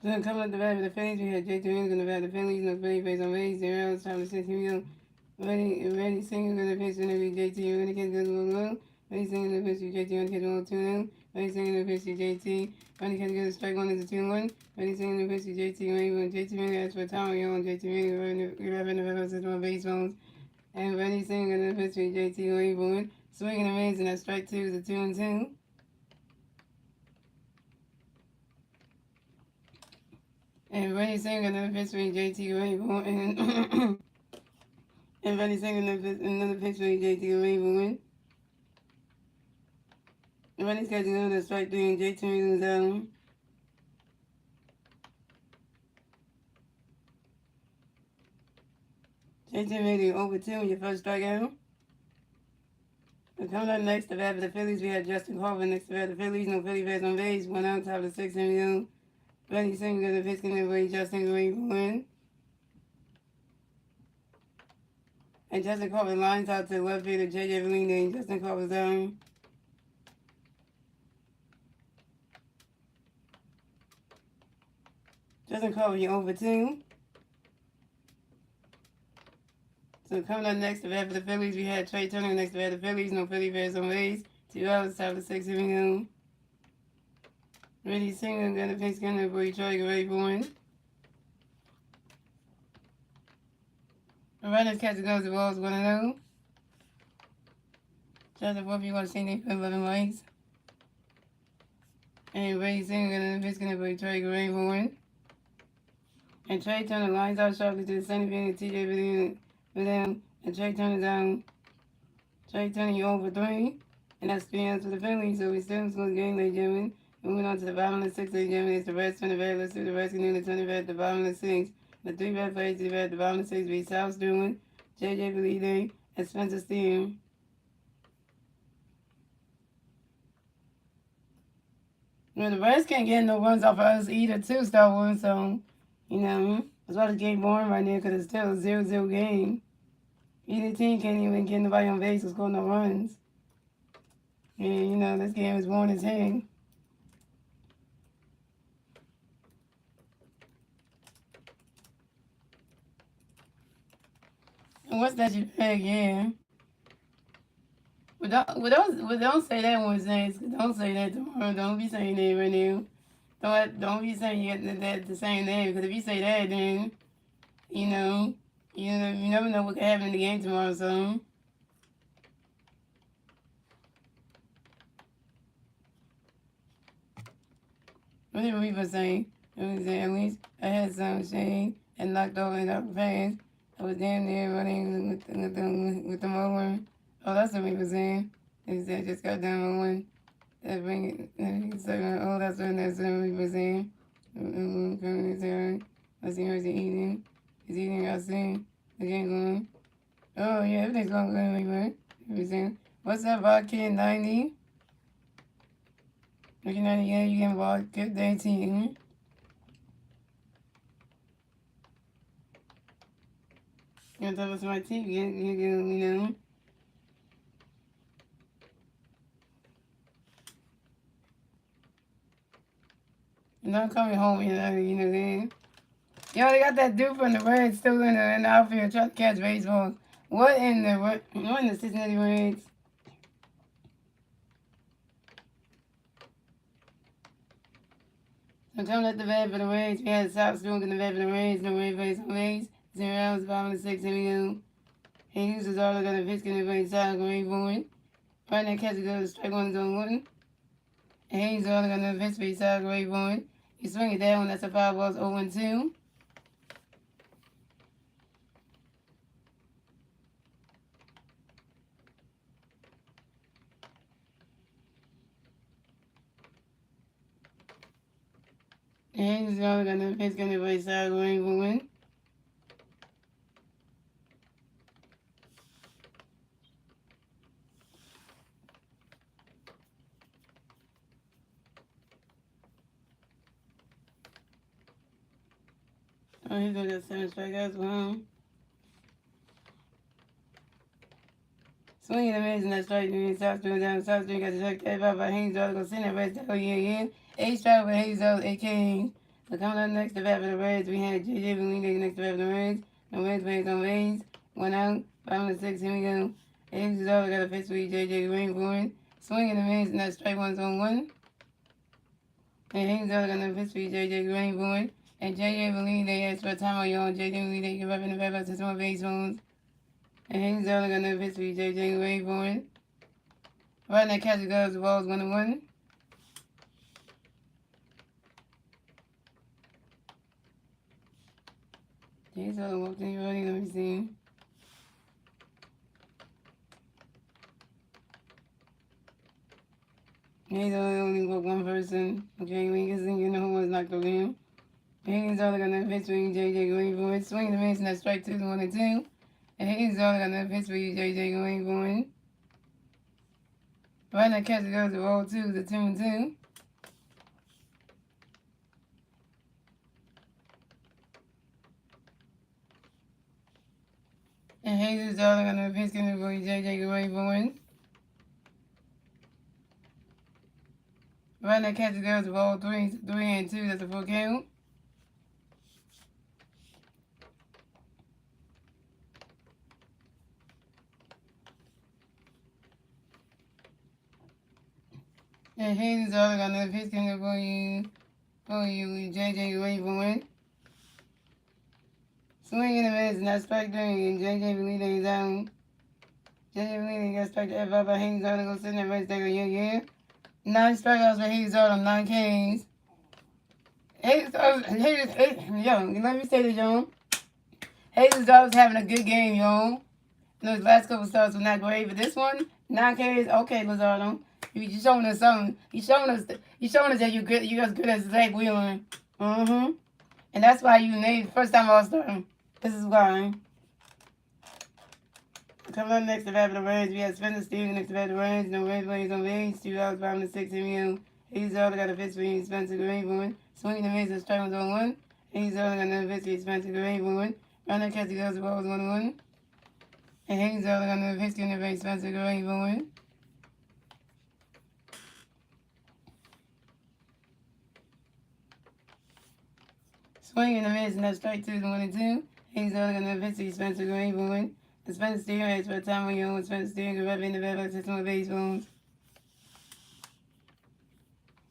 So coming up the bat with the Phillies, we had J.T. Williams going to bat the Phillies, no Philly base on base, 0 outs, top of the 6th inning. Ready Singer going to pitch in the J.T. Williams catch goes 1-0. Ready Singer going to pitch to J.T. Williams catch 1-2-0. Ready Singer going to pitch to J.T. Ready catch goes strike 1 is a 2-1. Ready Singer going to pitch to J.T. Williams. J.T. Williams asked for time on J.T. Williams, grabbing the Phillies with 1 base phones. And Ready Singer going to pitch to J.T. Williams. Swinging and miss, and that strike 2 is a 2-2. And Ready Singer another pitch for JT Rainbow and Ready Singer another pitch for JT Rainbow. And Ready's catching another strike 3 and JT Rainbow's out. JT Rainbow over 2 on your first strikeout. Coming up next to bat for the Phillies, we have Justin Carver next to bat the Phillies. No Philly bats on base. 1 out, top of the 6th inning. Ready Singer the pitch going to Justin Rainbow. And Justin Carver lines out to the left fielder, J.J. Valina, and Justin Carver's down. Justin Carver, you're over 2. So coming up next to bat for the Phillies, we had Trey Turner next to bat the Phillies. No Philly bats on base. 2 outs, top of the 6th inning. Ready Singer got a pitch going to Troy Rainbow. The runners catch goes the balls 1-0. Justin Wolf, you want to see they put 11 likes. And Ready Singer got a pitch going to Troy Rainbow. And Trey Turner lines out sharply to the center field. TJ with him. And Trey Turner down. Trey Turner, you over 3. And that's 3 outs for the Phillies. So we still score the game, ladies and gentlemen. Moving on to the bottom of the 6th, ladies and gentlemen. It's the Reds turn the bat. Let's do the Reds continue to turn the bat at the bottom of the 6th. The 3-bat plays to the bat at the bottom of the 6th. Be South Stewart, J.J. Valide, and Spencer Steele. Well, the Reds can't get no runs off of us either, too, Star Wars. So, that's why the game boring right now, because it's still a 0-0 game. Either team can't even get nobody on base or score no runs. And, this game is boring as heck. And what's that you bag? Yeah. Don't say that one, Saints. Don't say that tomorrow. Don't be saying that right now. Don't be saying that the same name, because if you say that, then you never know what can happen in the game tomorrow. So what did Reaper say? It was at least I had some shade and knocked over in upper pass. I was damn near running with the mower. Oh, that's what Reaper saying. He said I just got done rolling. That bring it. Oh, that's what Reaper saying. Let's see where's he eating. He's eating outside. Again going. Oh yeah, everything's going good, Reaper. Everything. What's up, Vodka 90? Looking at it, yeah, you can walk. Good day to you. You want to talk about my teeth? You. Don't call me home, then. Yo, they got that dude from the Reds still in the outfield trying to catch baseballs. What in the Cincinnati Reds? So coming at the bat for the Reds, we had South Stewart in the bat for the Reds, no Red base on base. 0 outs, bottom of the 6th, here we go. He uses all of the pitch in the right side, going forward. Right now, catch goes strike 1 is on 1. And he's all of the pitch for his side, going forward. You swing it down, that's a 5 balls, 0-2. And he's all of the pitch in the right side, going forward. Oh, he's going to get 7 strikeouts. Wow. Swinging and missing that strike to South Stewart down. South Stewart got the strike that by Haynes. All going to send that rest down. Yeah. 8 strike with Hayes, 8 Kings. So coming up next to bat for the Reds, we had JJ Belina next to bat for the Reds. No Reds plays on Reds. 1 out. 5-6. Here we go. Hayes is all got a pitch for JJ Green for it. Swinging the miss, and that's strike 1 on 1. And Hayes all got a pitch for JJ Green for it. And JJ Belina, they asked for a time on your own. JJ Belina, they give up in the back to some base phones. And Hayes all got a pitch for JJ Green for it. Right now, catch goes, the ball's 1-1. He's all walked in already, let me see. He's only got one person. Okay, we can see, you know who was knocked over him. He's all got enough pitch for you, JJ Green for it. Swing the miss, and that's strike 2 to 1 and 2. And he's all got enough pitch for you, JJ Green for it. Right now, catch goes, the ball 2 to 2 and 2. And Hayes all got enough pitch for you, JJ Green for it. Right now, catch goes, the ball 3 and 2, that's a full count. And Hayes all got enough pitch for you, JJ Green for it. Swinging the miss, and that's strike 3, and JJ Belina is out. JJ Belina got strike to F up by Hayes all to go sit in that race there, yeah. 9 strikeouts for Hayes all on 9 Ks. Yo, let me say this, yo. Hayes is always having a good game, yo. Those last couple starts were not great, but this one, 9 Ks, okay, Luzardo. You showing us something. You showing us that you're as good as Zach Wheeler. And that's why you named first time All-Star. This is why. Coming up next to bat for the Reds, we have Spencer Steven next to bat for the Reds. No Red plays on base. 2 outs, 5-6. Here we go. He's all got a pitch for you, Spencer Greenwood. Swinging the miss, and strike 1 on 1. He's all got another pitch for you, Spencer Greenwood. Right now, catch goes, the ball is 1-1. And Hayes all got another pitch for you, Spencer Greenwood. Swinging the miss, and that's strike 2 to 1 and 2. Hayes all got another pitch for you, Spencer Greenwood. And Spencer Steven has for a time on your own. Spencer Steven can rub in the back to some baseballs.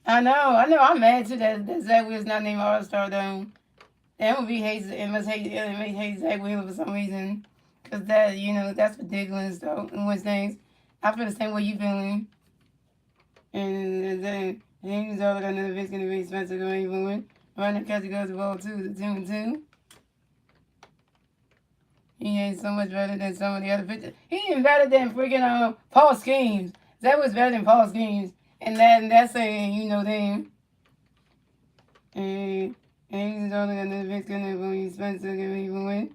I know, I'm mad too that Zach Wheeler's not named All-Star though. That would be it must hate Zach Wheeler for some reason. Cause that, that's ridiculous though. And what's things, I feel the same way you feeling. And then he's all got another pitch gonna be Spencer Greenwood. Right now, catch goes the ball 2 to 2 and 2. He ain't so much better than some of the other pitchers. He ain't better than freaking Paul Schemes. That was better than Paul Schemes. And that's saying, them. And he's only got another pitch gonna be Spencer Greenwood.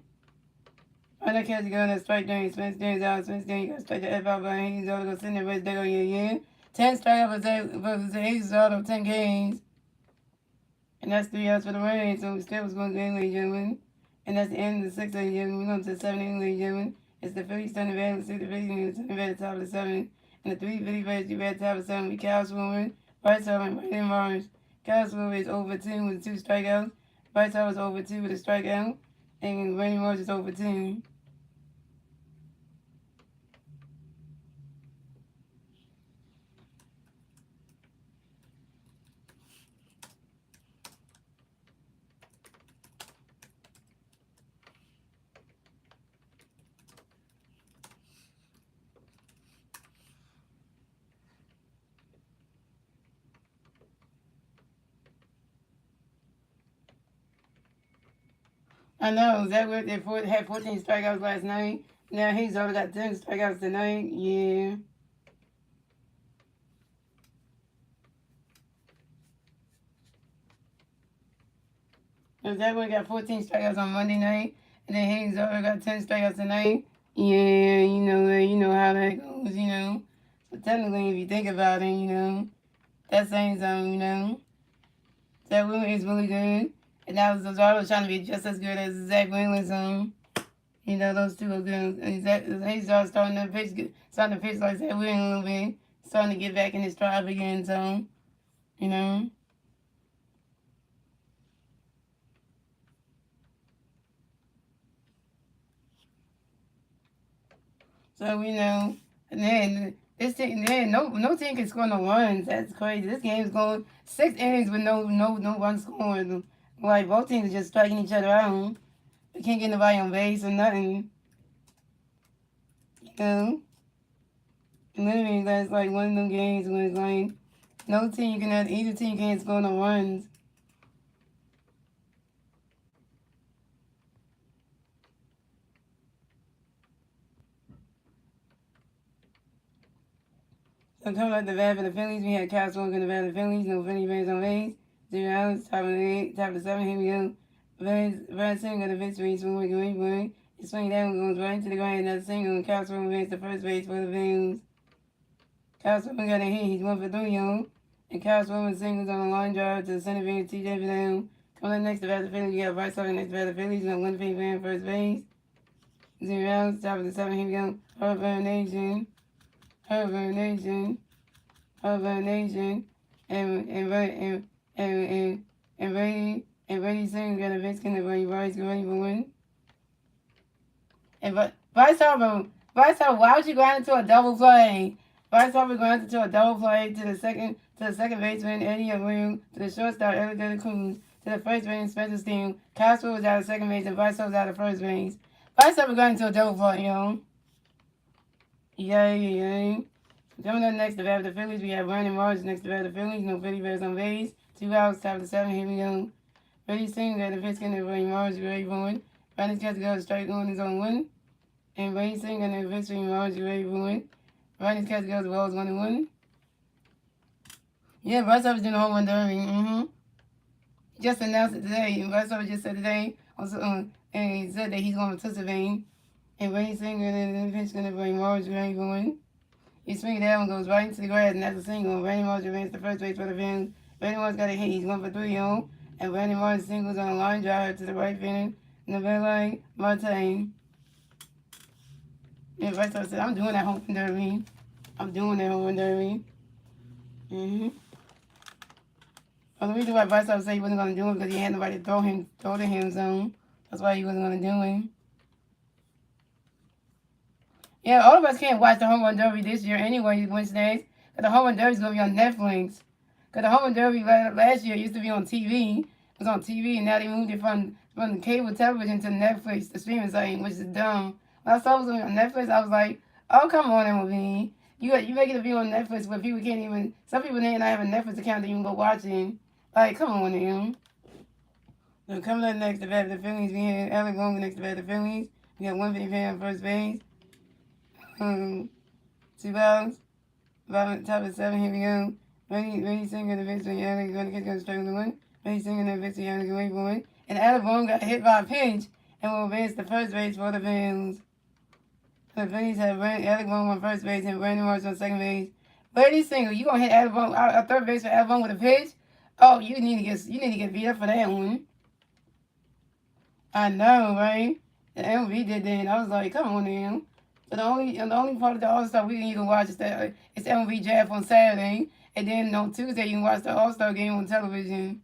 Right now, catch go that strike down. Spencer James out. Spencer James got strike to F out by Hayes. All go sitting there, rest there, yeah. 10 strikeouts for Hayes out of 10 games. And that's 3 outs for the Reds. So we still was going good, ladies and gentlemen. And that's the end of the 6th, ladies and gentlemen. We're going to the 7th, ladies and gentlemen. It's the Phillies turning bad. Let's see the Phillies turning bad at the top of the 7th. And the 3 Phillies Reds do bad at the top of the 7th. We Cows forward. Right side and right in Mars. Cows forward is over 2 with 2 strikeouts. Right side was over 2 with a strikeout. And Randy Mars is over 2. I know, Zach Wheeler had 14 strikeouts last night. Now he's only got 10 strikeouts tonight. Yeah. Zach Wheeler got 14 strikeouts on Monday night. And then Hayes already got 10 strikeouts tonight. Yeah, you know how that goes, So technically, if you think about it, that's saying something, Zach Wheeler is really good. And that was Luzardo trying to be just as good as Zach Wheeler's those two are good. And Hayes starting to pitch like Zach Wheeler a little bit. Starting to get back in his stride again, so, So we know. And then this team, then no team can score no runs. That's crazy. This game's going 6 innings with no runs scored. Like both teams are just striking each other out. We can't get nobody on base or nothing. You know, literally that's like one of them games where it's like no team can have either team can't score no runs. So coming up the bat for the Phillies, we had Castro in the bat for the Phillies, no Philly fans on base. 0 outs, top of the 8, top of the 7, here we go. Brad Singer got a victory, swing with a point. He swing down, goes right into the ground, another single, and Castro advanced to first base for the Phillies. Castro got a hit, he's 1 for 3, yo. And Castro with singles on a line drive to the center field, TJ for down. Coming up next to bat the Phillies, we got Bryce Harper next to bat the Phillies, got 1 fan first base. 0 outs, top of the 7, here we go. Harper Nation. Harper Nation. Harper Nation. And Brady Singer got a Mexican and Brady Bryce ready for win. And Bryce Harper, why would you go into a double play? Bryce Harper going into a double play to the second baseman Eddie Abreu, to the shortstop Elliot De La Cruz, to the first base Spencer Steele. Castro was out of second base and Bryce Harper was out of first base. Bryce Harper going into a double play, yo. Yay. Coming up next to bat the Phillies, we have Brandon Marsh next to bat the Phillies. No Philly Bears on base. 2 outs, top of the 7. Here we go. Brady Singer got a pitch and Brandon Marsh ready for one. Brandon Castro got a strike on his own one. And Brady Singer got a pitch and Marsh ready for one. Brandon Castro got the balls 1-1. Yeah, Bryce Harper's doing a home run derby. Just announced it today. Bryce Harper just said today, also, and he said that he's going to participate. And Brady Singer got a pitch and Brandon Marsh ready for one. He swings that one, goes right into the grass, and that's a single. Brandon Marsh advances to first base for the Phillies. Brandon Marsh got a hit. He's 1 for 3, yo. And Brandon Marsh singles on a line drive to the right field. Novella Martin. And Bryce Harper said, I'm doing that home run derby. Well, the reason why Bryce Harper said he wasn't going to do it because he had nobody to throw to him, so that's why he wasn't going to do it. Yeah, all of us can't watch the home run derby this year anyway, Wednesdays. Because the home run derby is going to be on Netflix. Because the home run derby last year used to be on TV. It was on TV, and now they moved it from the cable television to Netflix, the streaming site, which is dumb. When I saw it was on Netflix, I was like, oh, come on, MLB. You make it to be on Netflix where people can't even, some people may not have a Netflix account to even go watching. Like, come on, man. So coming up next to bat the Phillies, we have Alec Longer next to bat the Phillies. We got 1 fan on first base. 2 outs. Top of 7, here we go. Brady Singer the victory. Alec going to get straight with the one. Brady Singer the victory. Alec away for it. And Alec got hit by a pinch and will advance to first base for the Phillies. The Phillies have Alec on first base and Brandon Marsh on second base. Brady Singer, you gonna hit Alec out third base for Alec with a pitch? Oh, you need to get beat up for that one. I know, right? The MLB did that, and I was like, come on, now. So the only part of the All-Star weekend you can watch is that it's MLB draft on Saturday, and then on Tuesday you can watch the All-Star game on television.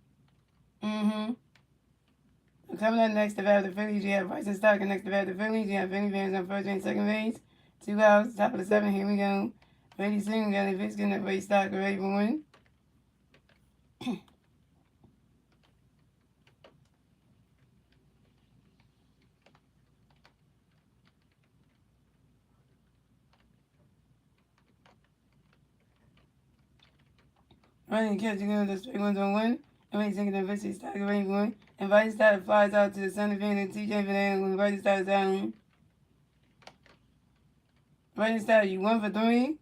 Coming up next to bat the Phillies, you have Bryson Stocker next to bat the Phillies. You have Philly fans on first and second base. 2 outs, top of the 7. Here we go. Brady Singer got a pitch, getting Brady Stocker ready for one. Running catch again with the straight ones on one. And Brady Singer the pitch, Stocker ready for one. And Brady Stocker flies out to the center field and TJ for down when Brady Stocker's down. Brady Stocker, you 1 for 3.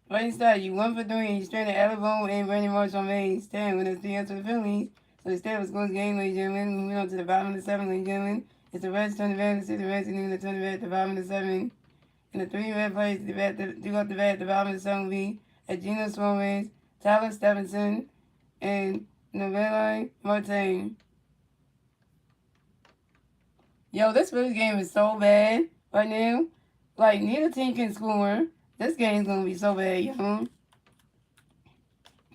Brady Stocker, you 1 for 3. He's straight at Alabama and Brandon Marsh on base. 10 with a 3 outs for the Phillies. So the state was close game, ladies and gentlemen. Moving on to the bottom of the 7, ladies and gentlemen. It's the Reds turn the bat. The Reds and the turn the bat at the bottom of the 7. And the 3 red players to go up the bat at the bottom of the 7 will be Gino Suarez, Tyler Stephenson, and Novella Martin. Yo, this Phillies game is so bad right now. Like, neither team can score. This game's going to be so bad, yo.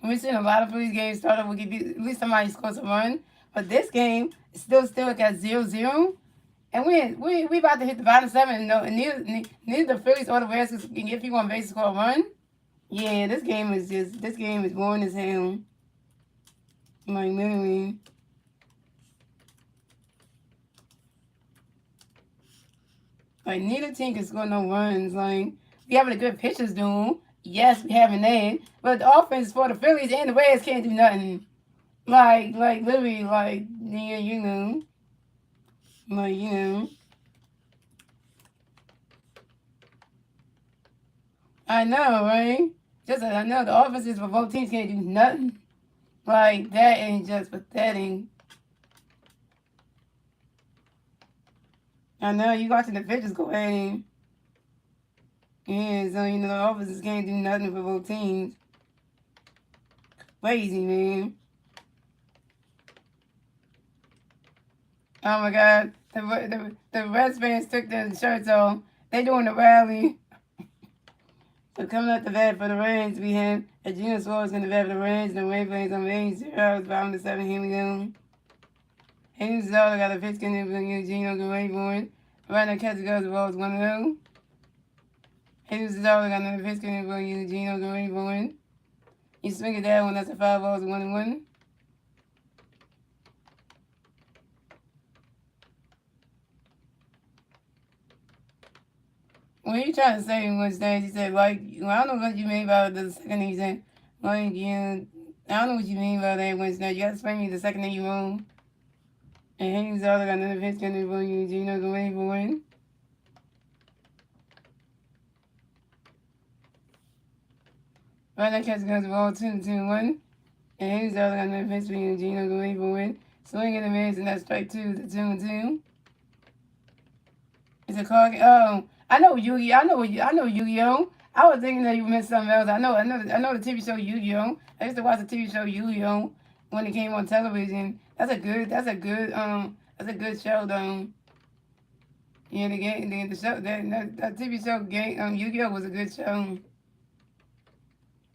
We've seen a lot of Phillies games start off with at least somebody scores a run. But this game is still got 0-0. And we about to hit the bottom seven, and, no, and neither the Phillies or the Reds can get people on base to score a run. Yeah, this game is boring as hell. Like, literally. Like, neither team can score no runs. Like, we having a good pitchers duel. Yes, we having that. But the offense for the Phillies and the Reds can't do nothing. Like literally, like, yeah, you know. Like, you know. I know, right? I know the offenses for both teams can't do nothing. Like, that ain't just pathetic. I know, you watching the pitchers go at him. Yeah, so, you know, the offenses can't do nothing for both teams. Crazy, man. Oh, my God. The Reds fans took their shirts off. They doing the rally. So coming up the bat for the Reds, we have Gina Suarez in the bat for the Reds. The Red Flames on base. 0 bottom to 7. Here we go. Hayes Zella got a pitch in for Gino Graveboard. Right now, catch goes the balls 1-0. Hayes Zella got another pitch in for Gino Graveboard. You swing it down when that's a 5 balls 1-1. What are you trying to say was that he said, like, well, I don't know what you mean by the second he said, like, yeah, I don't know what you mean by that, Wednesday. You got to explain me the second that you wrong. And Hayes Zella got another pitch in for Gino Graveboard. Right now, catch goes the ball 2-1. And Hayes Zella got another pitch for Gino Graveboard. Swing in the mids, and that's strike 2 to 2-2. It's a card. Oh, I know Yu-Gi. I know Yu-Gi-Oh. I was thinking that you meant something else. I know the TV show Yu-Gi-Oh. I used to watch the TV show Yu-Gi-Oh when it came on television. That's a good show though. Yeah, the show that TV show game Yu-Gi-Oh was a good show. And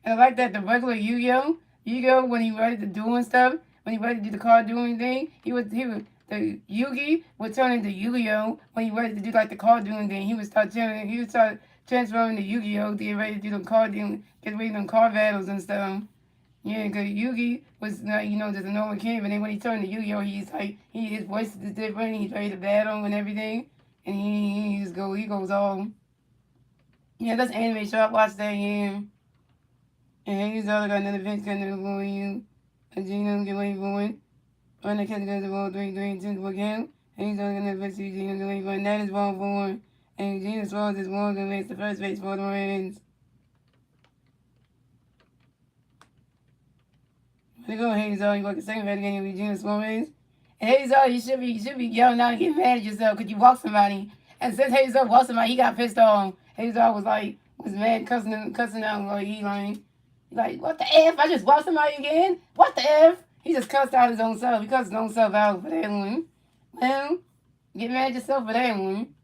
I like that the regular Yu-Gi-Oh when he ready to do and stuff, when he ready to do the card doing thing, he was the Yugi would turn into Yu-Gi-Oh when he ready to do like the card doing thing. He would start transforming to Yu-Gi-Oh to get ready to do the card doing, get ready to do card battles and stuff. Yeah, because Yugi was just a normal kid, but then when he turned to Yu-Gi-Oh, his voice is different. He's ready to battle and everything, and he goes all. Yeah, that's an anime show. I watched that. Yeah, and he's all got another pitch coming for you. And Gino get ready for it. On the catch goes the ball 3-2 for count. And he's only going to see Gino get ready for it. And that is ball 4. And Gino Suarez is one going to make the first base for the Reds. They go Hazel, you work the second base game with Gino Suarez. And Hazel, you should be yelling out and getting mad at yourself because you walked somebody. And since Hazel walked somebody, he got pissed off. Hazel was mad, cussing out, like he like, what the F? I just walked somebody again? What the F? He just cussed out his own self. He cussed his own self out for that one. Well, get mad at yourself for that one.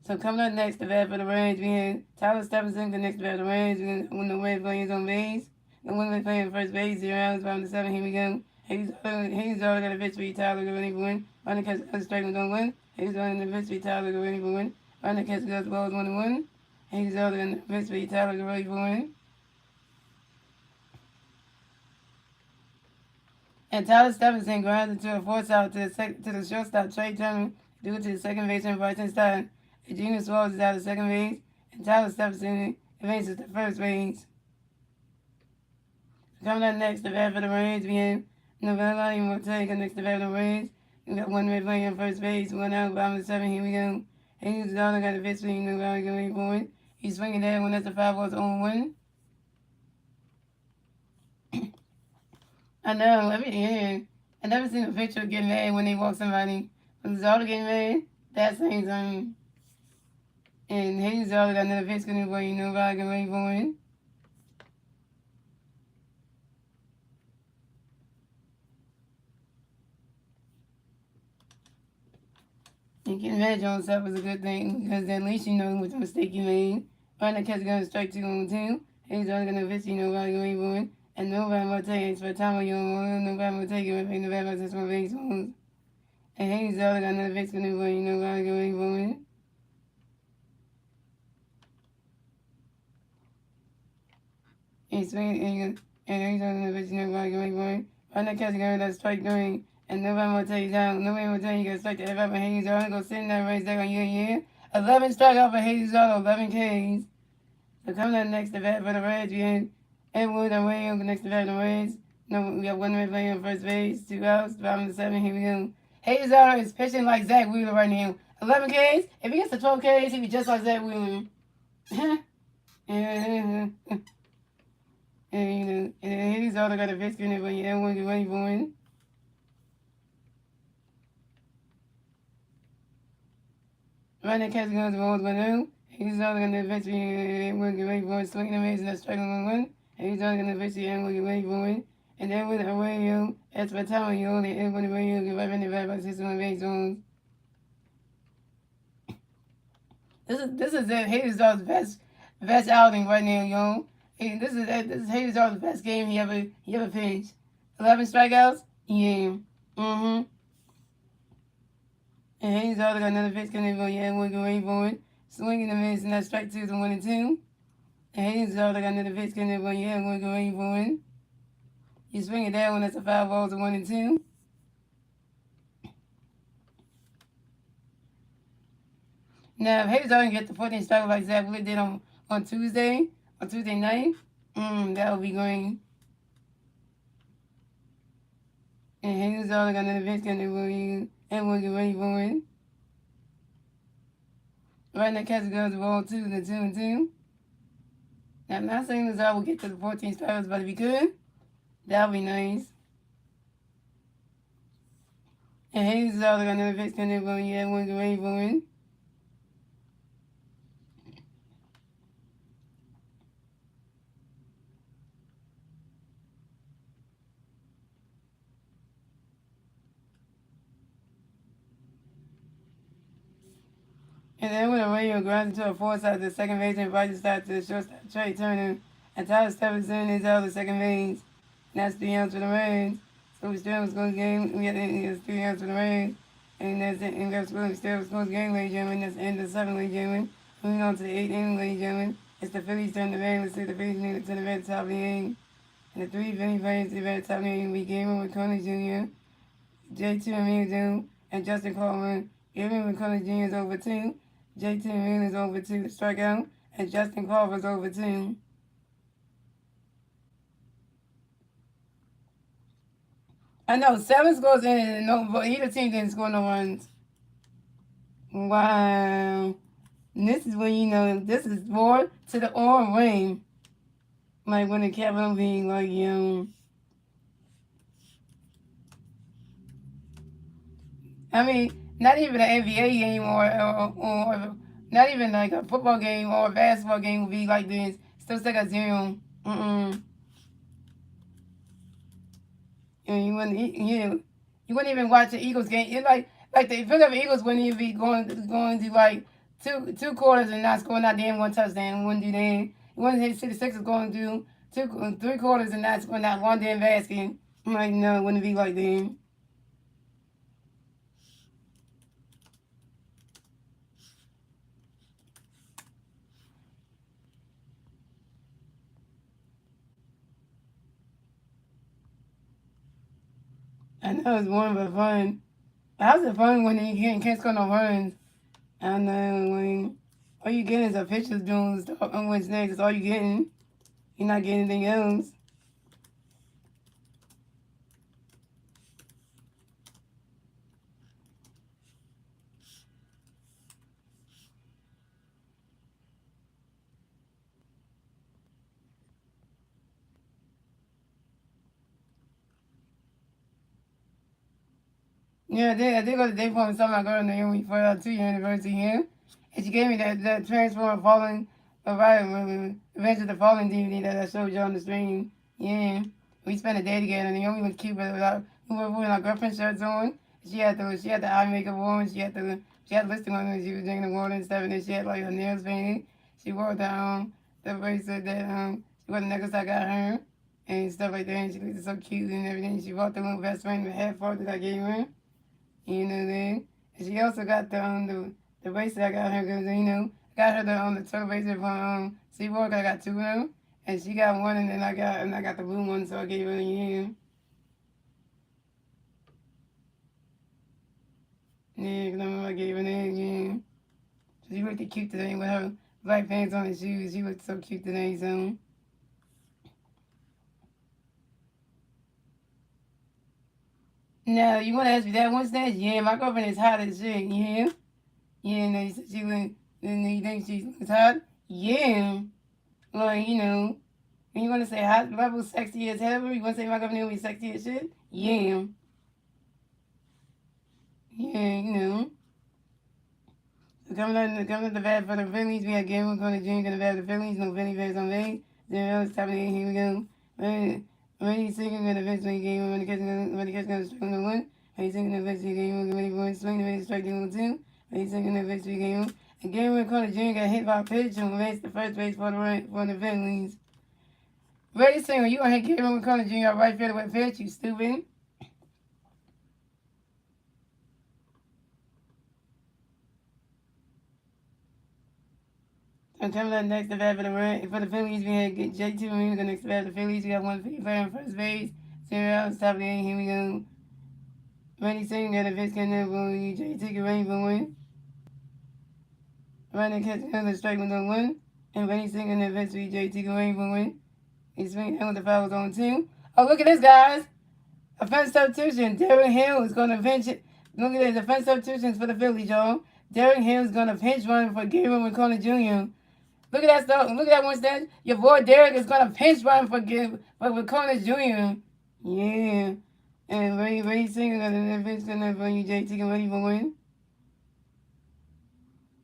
So coming up next, the bat for the Reds, we had Tyler Stephenson, the next bat for the Reds, when the Red Flames on base. The winner playing first base, 0 outs, bottom to 7. Here we go. Hayes already got a pitch for Tyler, go ready for win. Running catch goes straight and don't win. Hayes already got a pitch for Tyler, go ready for win. Running catch goes the balls 1-1. Hayes already got a pitch for Tyler, go ready for win. And Tyler Stephenson grounds into a force out to the shortstop Trey Turner due to the second baseman Bryson Stott. Gino Suarez is out of second base, and Tyler Stephenson advances to first base. Coming up next, the bat for the Reds, we have Novella Mortega next to the bat for the Reds. We got one red playing on first base, 1 out, bottom of 7. Here we go. Hayes Dollar got a pitch swing, Novella going for it. He's swinging that one, that's a 5 balls on 1. I know, I never seen a pitcher get mad when they walk somebody. When Zolder get mad, that's saying something. And Hayes Zolder got another pitch going for you, Novella going for it. And getting mad at yourself is a good thing because at least you know what mistake you made. Right now, catch going strike 2 on 2. Hayes Zolder got another pitch, Novella going for it. And nobody will take it for time you nobody will take it with nobody will take my base moves. And Haley's daughter got another fix connect button. You know gotta get ready for it. And swing and Haley's daughter another fix connect button. Get ready for it. Right now, catch the guy that's strike three. And nobody will tell you down. Nobody will tell you you got strike to F up and Haley's daughter. Go sit in that race there on you. 11 strikeout for Haley's daughter. 11 Ks. So coming up next to bat for the Reds, we had Edward and Williams next to bat for the Reds. No, we got one man playing on first base, 2 outs, 5-7. Here we go. Hayes is pitching like Zach Wheeler right now. 11 Ks. If he gets to 12 Ks, he'll be just like Zach Wheeler. and Hayes got a pitch in it, but everyone get ready for it. Right now, catch goes rolls by now. He's all going to eventually everyone get ready for it. Swinging and missing, that's strike one. And he's all going to eventually everyone get ready for it. And then with a radio, that's by time you only everyone the radio get right in the back by 61 base zones. This is Hayes' best outing right now, yo. Hey, this is Hayes' best game he ever pitched. 11 strikeouts, yeah. And Hayes got another pitch coming in, yeah, everyone get ready for it. Swinging and missing, that's strike 2 to 1 and 2. And Hayes got another pitch coming in, yeah, everyone get ready for it. You swing it down when that's a 5 balls to 1 and 2. Now, if Hayes doesn't get the 14 strike like Zach Wheeler did on Tuesday night, that would be great. And Hayes got another pitch coming in, everyone get ready for it. Right now, catch goes ball 2 to 2 and 2. Now, I'm not saying this I will get to the 14 strikes, but if we could, that would be nice. And Hayes is all another pitch coming in, everyone get ready for it. And then with a radio grounds into a fourth side to the second base and right side to the shortstop Trey Turner. And Tyler Stephenson is out the second base. And that's 3 outs for the Reds. So we still was going to game. We had 3 outs for the Reds. And that's it. And that's really still was going to game, ladies and gentlemen. That's the end of the 7th, ladies and gentlemen. Moving on to the 8th inning, ladies and gentlemen. It's the Phillies turn the red. Let's see the Phillies need to turn the red top of the inning. And the 3 Philly players to the red top of the inning. We gave him with Conley Jr., J.T. Amelia, and Justin Coleman. Giving with Conley Jr. is over 2. J.T. Amelia is over 2 to strikeout. And Justin Culver is over 2. I know 7 scores in and no, but either team didn't score no runs. Wow. And this is when you know this is 4 to the or ring. Like when the Capitol being like, I mean, not even an NBA game or not even like a football game or a basketball game would be like this. Still stuck at 0. And you wouldn't even watch the Eagles game. It's like the Philadelphia Eagles wouldn't even be going to like two quarters and not scoring not damn one touchdown. Wouldn't do that. You wouldn't hit 66 going to do 3 quarters and not scoring not one damn basket. Like no, it wouldn't be like that. I know it's boring but fun. How's it fun when you can't score no runs? I know when all you getting is a pitcher's doing stuff on what's next. That's all you getting. You're not getting anything else. Yeah, I did go to Dayport and saw my girl Naomi for our 2-year anniversary here. And she gave me that Transformer Falling, Adventure of the Falling DVD that I showed you on the stream. Yeah. We spent a day together. Naomi was cute, but we were putting our girlfriend shirts on. She had the eye makeup on. She had lipstick on when she was drinking the water and stuff. And then she had like her nails painted. She wore the bracelet that she wore the necklace I got her and stuff like that. And she looked so cute and everything. She bought the little best friend the half part that I gave her. You know then. And she also got the bracelet I got her because got her the turtle bracelet from Seaboard. I got two of them, and she got one, and then I got the blue one, so I gave her to you. Yeah, because I remember I gave her that. Yeah, so she looked cute today with her black pants on and shoes. She looked so cute today, so. Now, you want to ask me that one stage? Yeah, my girlfriend is hot as shit. Yeah. Yeah, and they said she went, and you think she's hot? Yeah. Like, and you want to say hot level sexy as hell? You want to say my girlfriend will be sexy as shit? Yeah. Yeah. Coming to the bed for the Phillies. We got game. We're going to drink in the bed for the Phillies. No Philly fans on base. Then it's top of the here we go. When he's singing in the eventually game, when the catch goes strong to one. When he's singing in the victory game, we're ready for a swing. The strike to two. When he's singing in the victory game. Again, we're going to drink got hit by a pitch and race the first base for the Phillies. Ready singer, you gonna hit Gabriel McCullough Jr. right fielder with pitch, you stupid. I'm coming up next to bat for the Phillies. We had J2 Marine go next to bat for the Phillies. We got one Philly player on first base. 0 outs, top of the inning. Here we go. Ready singer got a pitch coming up for you. JT get ready for one. Running catch another strike with no one. And ready singer in the pitch for you. JT get ready for one. He's swinging down with the fouls on two. Oh, look at this, guys. Offense substitution. Darren Hill is going to pinch it. Look at this. Offense substitutions for the Phillies, y'all. Darren Hill is going to pinch run for Gabriel McCullough Jr. Look at that stuff. Look at that one stand. Your boy Derek is going to pinch run for McCullough Jr. Yeah. And Ray Singer got an pinch coming for you, JT. Get ready for win.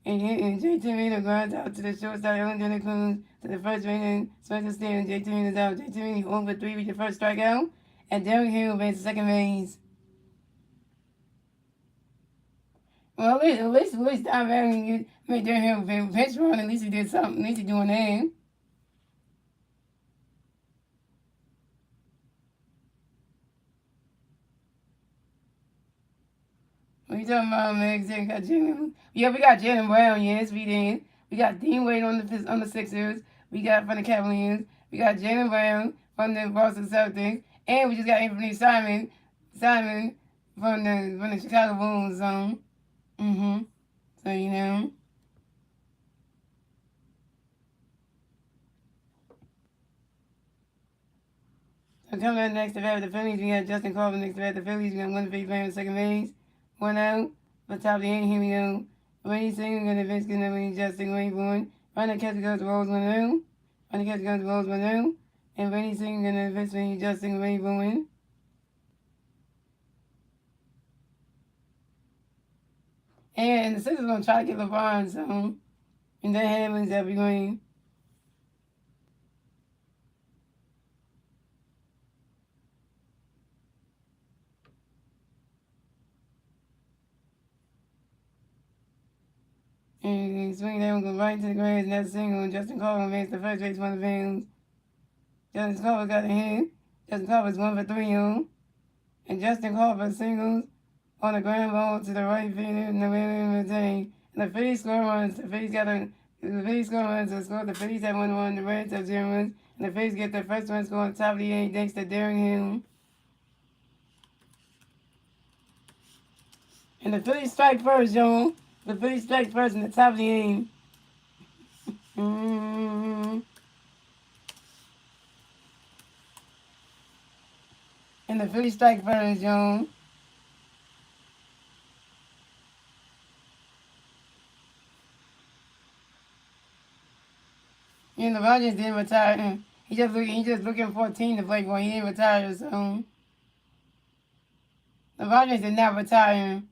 And JT Reno grinds out to the shortstop. Ellen Jenner comes to the first base. Spencer Stanton. JT Reno's out. JT Reno 0 for 3 with your first strikeout. And Derek Hill makes the second base. Well, at least I'm having you make Derek Hill pinch run. At least he did something. At least he's doing that. What you talking about, man? Got Jalen. Yeah, we got Jalen Brown. Yes, we did. We got Dean Wade on the Sixers. We got from the Cavaliers. We got Jalen Brown from the Boston Celtics, and we just got Anthony Simon from the Chicago Bulls. So you know. So coming up next to bat the Phillies, we got Justin Corbin next to bat the Phillies. We got one Phillies player on second base. 1 out. For top of the inning, here we go. Ready, singing, going to Vince, going to Justin Wayborn. Running catch goes to Rose 1 out. Running catch goes to Rose 1 out. And ready, singing, going to Vince, Justin Wayborn. And the Sixers going to try to get LeBron, so. And that happens every game. And he swing down, go right to the grass, and that's a single. Justin Carver makes the first base one of fans. Justin Carver got a hit. Justin Carver's 1 for 3 on. And Justin Carver singles on a ground ball to the right fielder in the middle of the tank. And the Phillies score runs. The Phillies score runs to score. The Phillies have 1-1. The Reds have 0 runs. And the Phillies get their first run score on top of the 8 thanks to Darren Hill. And the Phillies strike first, y'all. The Phillies strike first in the top of the 8. And the Phillies strike first, y'all. And the Rogers didn't retire. He just looking for a team to play for. He didn't retire, so the Rogers did not retire.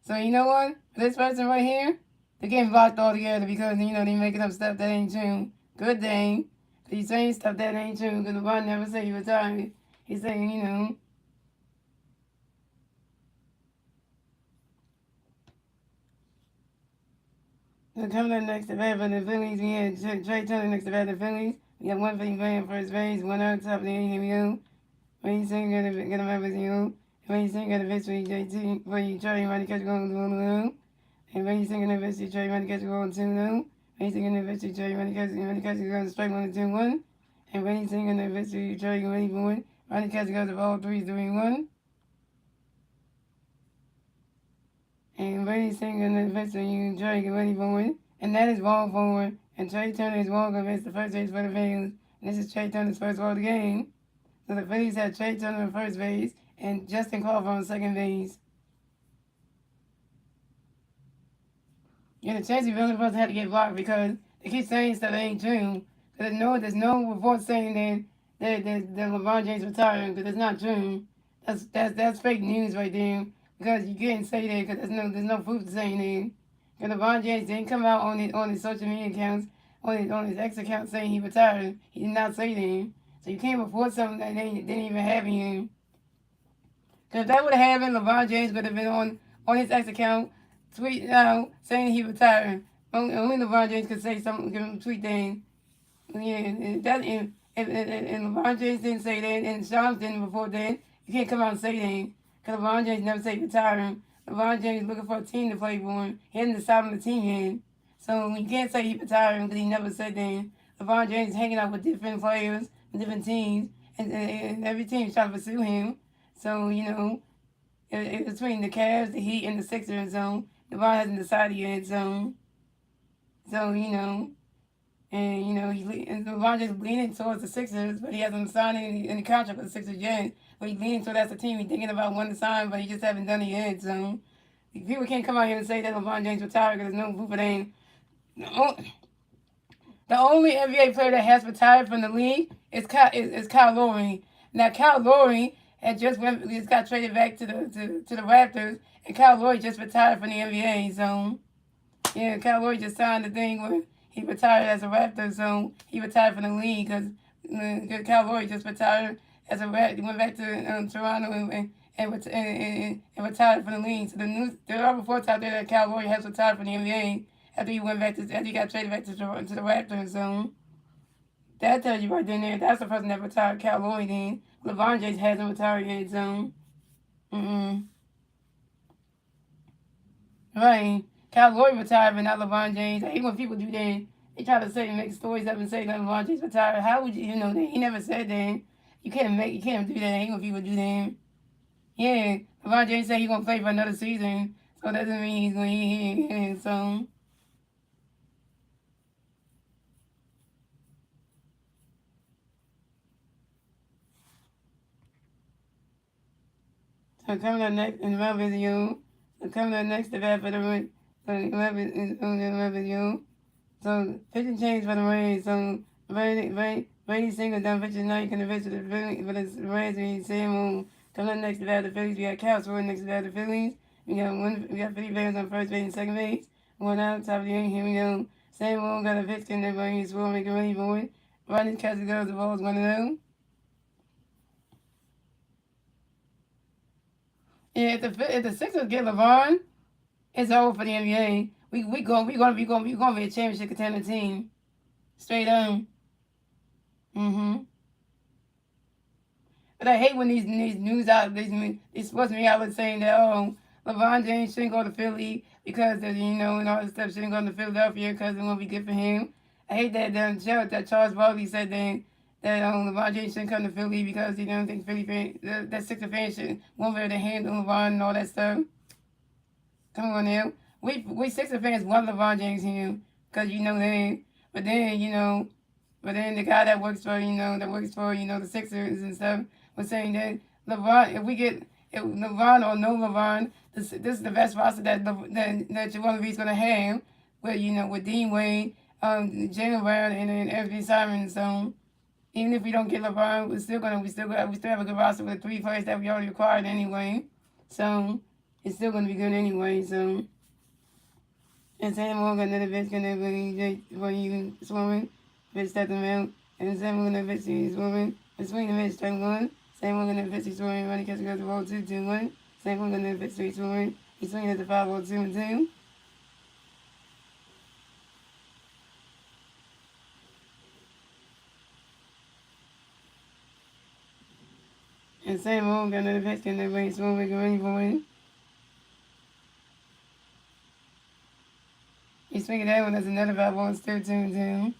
So you know what? This person right here, they're getting blocked altogether because they making up stuff that ain't true. Good thing. He's saying stuff that ain't true because the LeBron never said he retired. He's saying, So coming up next to bat for the Phillies, we had Trey Turner next to bat for the Phillies. We got one Philly playing first base, 1 out top of the inning. Here we go. What you saying? Gonna represent you. When you sing the victory, JT, when you try to catch going to the and when you sing the victory, try to catch going to the when you sing the victory, try to catch going strike 1 2 1. And when you sing the victory, you try to ready for one. Running catch goes of all 3 3 1. And when you sing the victory, you try to get ready for one. And that is ball forward. And Trey Turner is wrong against the first base for the Phillies. And this is Trey Turner's first ball of the game. So the Phillies had Trey Turner on first base and Justin Crawford on second base. Yeah, the Chelsea really supposed to have to get blocked because they keep saying stuff that ain't true. Because there's no report saying that LeBron James retiring because it's not true. That's fake news right there. Because you can't say that because there's no proof to saying that. Because LeBron James didn't come out on his social media accounts, on his X account saying he retired. He did not say that. So you can't report something that they didn't even have in. Because if that would have happened, LeBron James would have been on his X account tweeting out saying he retired. Only LeBron James could say something, give him tweet thing. Yeah, and LeBron James didn't say that, and Shams didn't before that. You can't come out and say that. Because LeBron James never said retiring. LeBron James is looking for a team to play for him. He hasn't decided on the team yet. So you can't say he retiring because he never said that. LeBron James is hanging out with different players and different teams, and every team is trying to pursue him. So, between the Cavs, the Heat, and the Sixers, LeBron hasn't decided yet. So and LeBron just leaning towards the Sixers, but he hasn't signed any contract with the Sixers yet. But he's leaning towards that's the team he's thinking about wanting to sign, but he just haven't done it yet. So people can't come out here and say that LeBron James retired because there's no proof of that. The only NBA player that has retired from the league is Kyle Lowry. Now Kyle Lowry just got traded back to the Raptors, and Kyle Lowry just retired from the NBA. So yeah, Kyle Lowry just signed the thing where he retired as a Raptor, so he retired from the league because Kyle Lowry just retired as a Raptor. He went back to Toronto and retired from the league. So there are reports out there that Kyle Lowry has retired from the NBA after he got traded back to the Raptors. So that tells you right there. That's the person that retired Kyle Lowry. Then LeBron James hasn't retired yet. So, right. Kyle Lowry retired, but not LeBron James. I hate when people do that. They try to make stories up and say that LeBron James retired. How would you know that? He never said that. You can't do that. I hate when people do that. Yeah, LeBron James said he's gonna play for another season, so that doesn't mean he's gonna. So coming up next in my video, the bad for the Reds. So my video. So pitching change for the Reds. So Brady Singer done pitching tonight can pitch for the Reds. We Sam coming up next to bat the Phillies. We got Cal scoring next to bat the Phillies. We got 50 players on first base and second base. One out, top of the inning. Here we go. Sam got a pitch, can everybody score, make it ready for it. Ronnie catches goes, the ball's 1-0. Yeah, if the Sixers get LeBron, it's over for the NBA. We gonna be a championship contender team. Straight on. But I hate when these news out these sports media outlets saying that LeBron James shouldn't go to Philly because and all this stuff shouldn't go to Philadelphia because it won't be good for him. I hate that Charles Barkley said that LeBron James shouldn't come to Philly because he don't think Philly fans that Sixer fans won't be able to handle LeBron and all that stuff. Come on now. We Sixer fans want LeBron James here because that. But then the guy that works for the Sixers and stuff was saying that if LeBron or no LeBron, this is the best roster that Jawan gonna have with Dean Wade, Jalen Brown and Anthony Simon. So even if we don't get LeBron, we still have a good roster with the 3 players that we already acquired anyway. So it's still gonna be good anyway. So and Sam Morgan another bitch gonna be for you swimming. Bitch stepped him out. And Sam Morgan another bitch he's swimming. Between the bitch strike 1. Sam Morgan another bitch he's swimming. Running catch goes to roll 2-2-1. Sam Morgan another bitch he's swimming. He's swinging at the 5-2-2. And same old, got another pitch, and everybody swung, making ready for it. He's swinging that one, that's another 5-ball, still 2-2.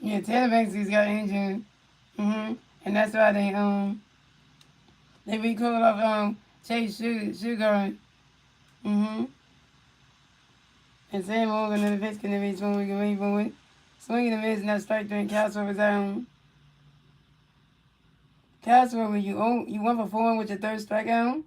Yeah, Taylor Banksy's got injured. And that's why they recalled off Chase Sugar. And Sam Morgan and the pitch can be swinging and ready for it. Swinging and missing that strike during Castle's zone. Castle, you 1 for 4 with your third strikeout.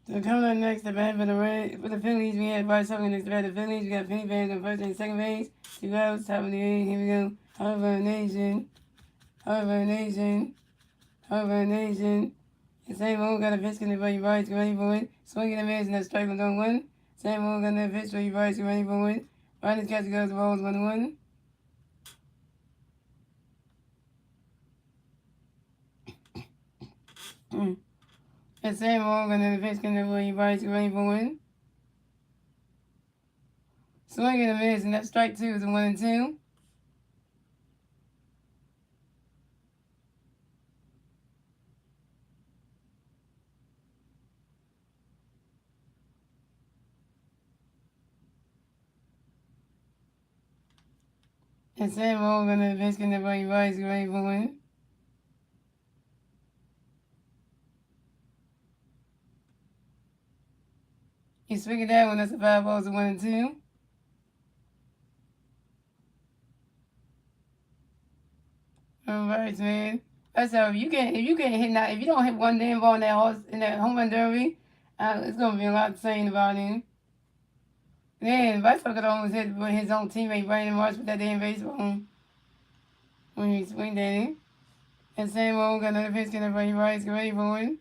So coming up next, the bat for the Phillies, we had Bryce Hogan next to bat the Phillies. We got Penny Fans on first and second base. 2 outs, top of the 8th. Here we go. However Nation. And same old got a pitch in the way Bryce get ready for it. Swinging and missing that strike was on 1. Same old got that pitch for you Bryce get ready for it. Riders catch goes the balls 1-1. And same old got that pitch in the way Bryce get ready for it. Swinging and missing that strike 2 is a 1-2. And Sam Morgan and the pitch in the way Bryce get ready for it. He's swinging that one. That's a 5 balls, a 1-2. All right, man. That's how if you can hit that, if you don't hit one damn ball in that home run derby, it's gonna be a lot saying about him. Man, Vice could almost hit his own teammate Brandon Marsh with that damn baseball when he swinged at him. And Sam Old got another pitch, get everybody right, get ready for it.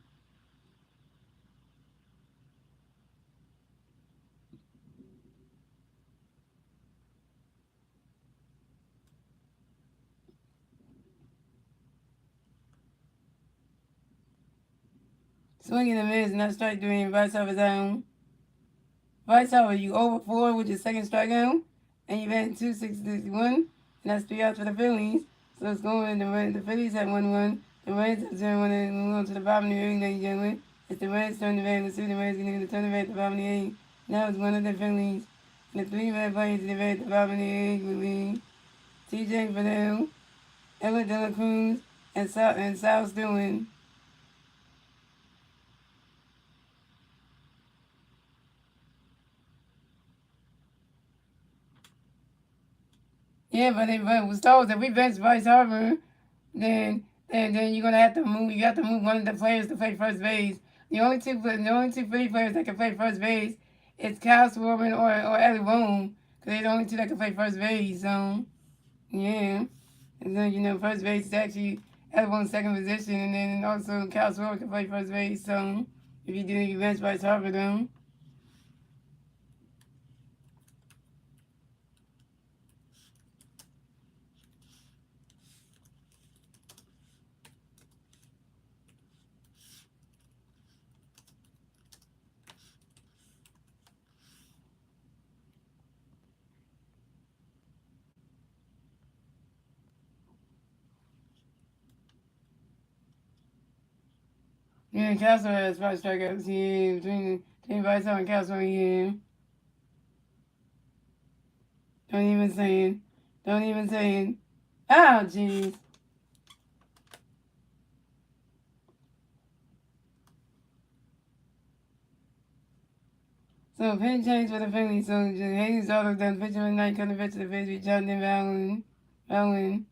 Swinging and miss, and that strike doing Vice off his own. Vice over, you over 4 with your second strikeout, and you've had 261, and that's 3 outs for the Phillies. So it's going, the Phillies have 1-1, the Reds have 0-1, and move on to the bottom of the 8th, ladies and gentlemen. It's the Reds turn the red, let's see the Reds going to turn the red at the bottom of the 8th. Now it's one of the Phillies, and the 3 red players in the red at the bottom of the 8th will be TJ Fidel, Ella De La Cruz, and Sal Stewart. Yeah, but it was told if we bench Bryce Harper, then you're gonna have to move. You have to move one of the players to play first base. The only two Philly players that can play first base is Kyle Swarman or Ellie Boone, because they're the only two that can play first base. So yeah, and then first base is actually Ellie Boone's second position, and then also Kyle Swarman can play first base. So if you bench Bryce Harper, though. Yeah, Castle has 5 strikeouts here between Bryce Harper and Castle here. Don't even say it. Don't even say it. Oh, jeez. So pin change for the Phillies. So Hayes Auto done pitcher of the night coming to the face with Jonathan Valen.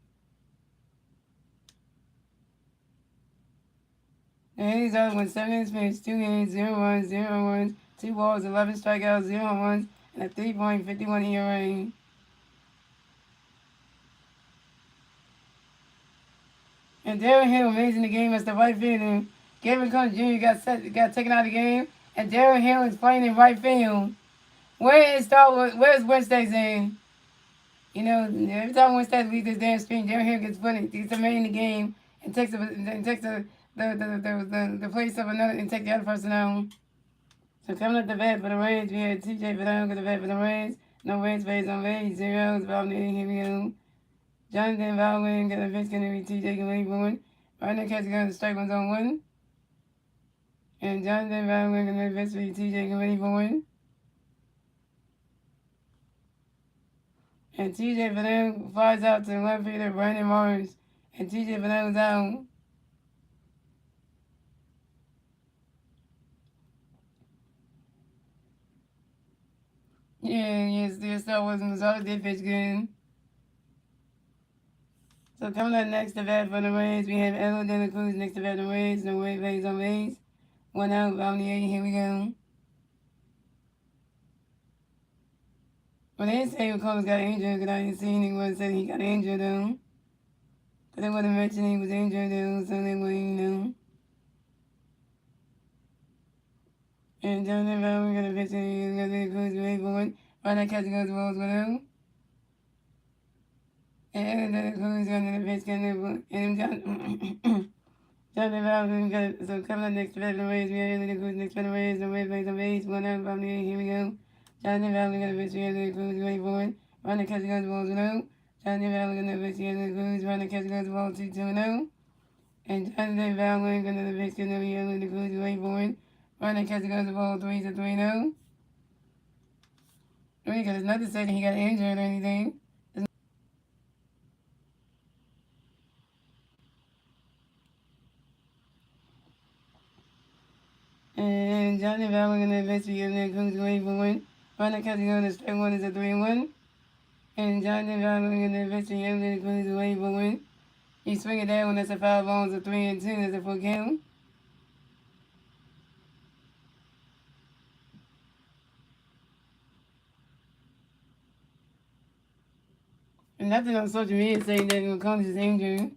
And Hayes Auto went 7 innings pitched, 2 hits, 0 runs, 0 runs, 2 balls, 11 strikeouts, 0 runs, and a 3.51 ERA. And Darren Hill amazing the game as the right fielder. Gavin Combs Jr. got taken out of the game, and Darren Hill is playing in right field. Where's Wednesday's in? You know, every time Wednesday leaves this damn screen, Darren Hill gets put in, he's the man in the game and takes the place of another and take the other person out. So coming up the bat for the Reds, we had TJ Vidal the bat for the Reds. No Reds, Reds on Reds, zeros, about here we go. Jonathan Valen got a pitch going to be TJ Gilly Bowen. Right now, catch going to strike one's on 1. And Jonathan Valen got a pitch for TJ Gilly Bowen. And TJ Vidal flies out to the left fielder, Brandon Morris. And TJ Vidal's out. Yes, that wasn't the other did pitch good. So coming up next to bat for the Reds, we have Elo De La Cruz next to bat for the Reds. No way, Rays on base. 1 out, bottom of the 8th, here we go. Well, they didn't say Combs got injured because I didn't see anyone say he got injured though. But they wouldn't mention he was injured though, so they wouldn't. And Jonathan Vaughn got a pitch and he's going to Cruz way forward. Right now, catcher goes balls with him. And Elo De La Cruz got a pitch, and Jonathan Vaughn got so coming up next to bat for the Rays, we have Elo De La Cruz next to the Rays. No way, Rays on base. 1 out, bottom of the 8th, here we go. Jonathan Valley got a pitch here, the Cruz way forward. Run the catch goes the ball 2-0. Jonathan Valley got a pitch here, the Cruz. Run the catch goes the ball 2-0. And Jonathan Valley got a pitch here, the Cruz way forward. Run the catch goes the ball 3-0. Because it's not to say that he got injured or anything. And Jonathan Valley got a pitch here, the Cruz way forward. Run the catch goes the strike 1 is a 3-1. And Jonathan Valley got a pitch here, the Cruz way forward. He swing it down when that's a 5 balls, a 3-2, that's a 4 count. And nothing on social media saying that Combs is injured.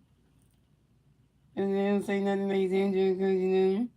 And they don't say nothing that he's injured because, you know.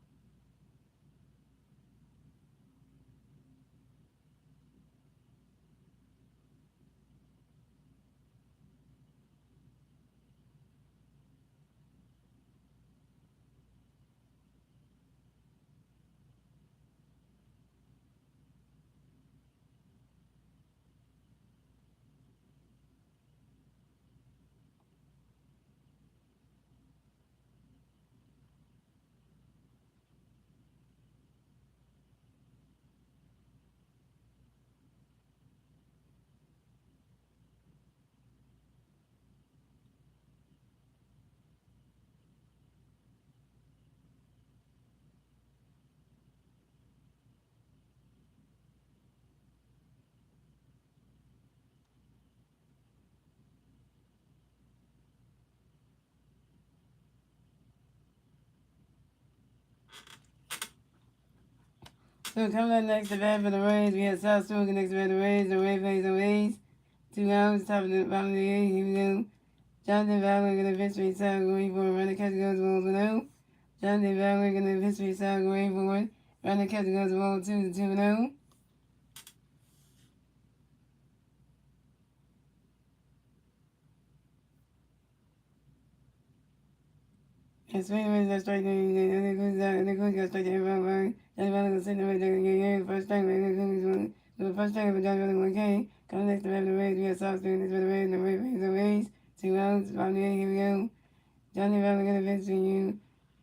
So coming up next to bat for the Rays, we have South Stewart next to bat for the Rays. The Rays plays the Rays. 2 outs, top of the bottom of the 8th. Here we go. Jonathan Valley going to pitch straight side going forward. Run the catch goes ball below. Jonathan Valley going to pitch straight side going forward. Run the catch goes ball 2-0. And swing away that strike. The Cruz got straight to everyone. Johnny Valley going to sit the Rays. They're going to get first strike. The first strike for Johnny Valley 1K. Coming next to bat for the Rays, we have South Stewart next to the Rays. The Rays plays the Rays. 2 outs, bottom of the 8th. Here we go. Johnny Valley going to pitch to you.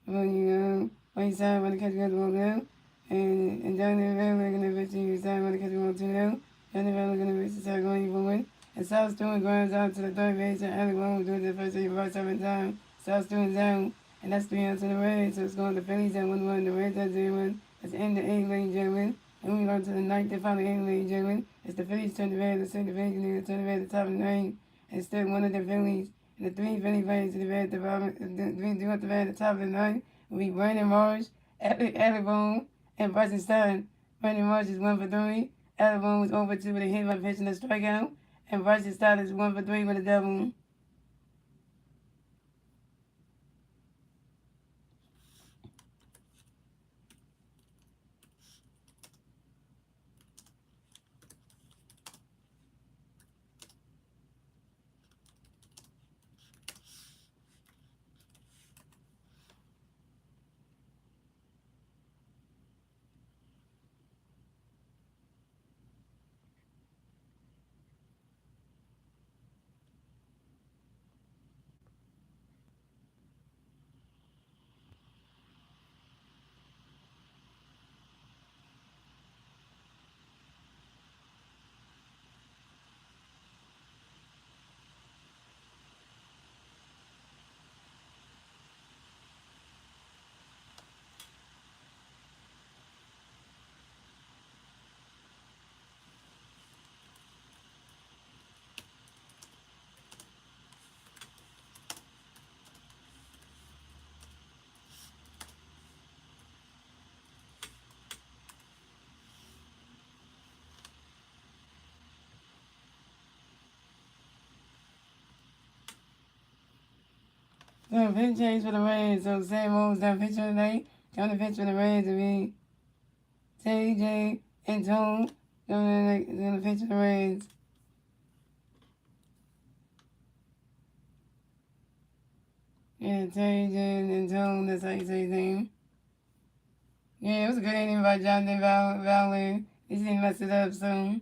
When you right side when the catch goes ball down. And Johnny Valley going to pitch to you side when the catch goes 2-0. Johnny Valley going to pitch to side going forward. And South Stewart grounds out to the third base. And Alec Long doing the first 7 times. South Stewart's out. And that's 3 outs to the Reds. So it's going to the Phillies at 1-1. The Reds at 0-1. That's the end of the 8th, ladies and gentlemen. And we go to the ninth and final game, ladies and gentlemen. It's the Phillies turn the Reds. The second division turn the Reds at the top of the ninth. And still one of the Phillies. And the three Philly players to the Reds at the bottom. The three do at the Reds at the top of the ninth will be Brandon Marsh, Alibone, and Bryson Stott. Brandon Marsh is 1 for 3. Alibone was 0 for 2 with a hit by pitching a strikeout. And Bryson Stott is 1 for 3 with a double. So pitch change for the Reds. So Sam Mo's that pitcher tonight. Coming to pitch for the Reds will be TJ and Tone. Going to pitch for the Reds. Yeah, TJ and Tone, that's how you say his name. Yeah, it was a good inning by Jonathan Valor. He didn't mess it up, so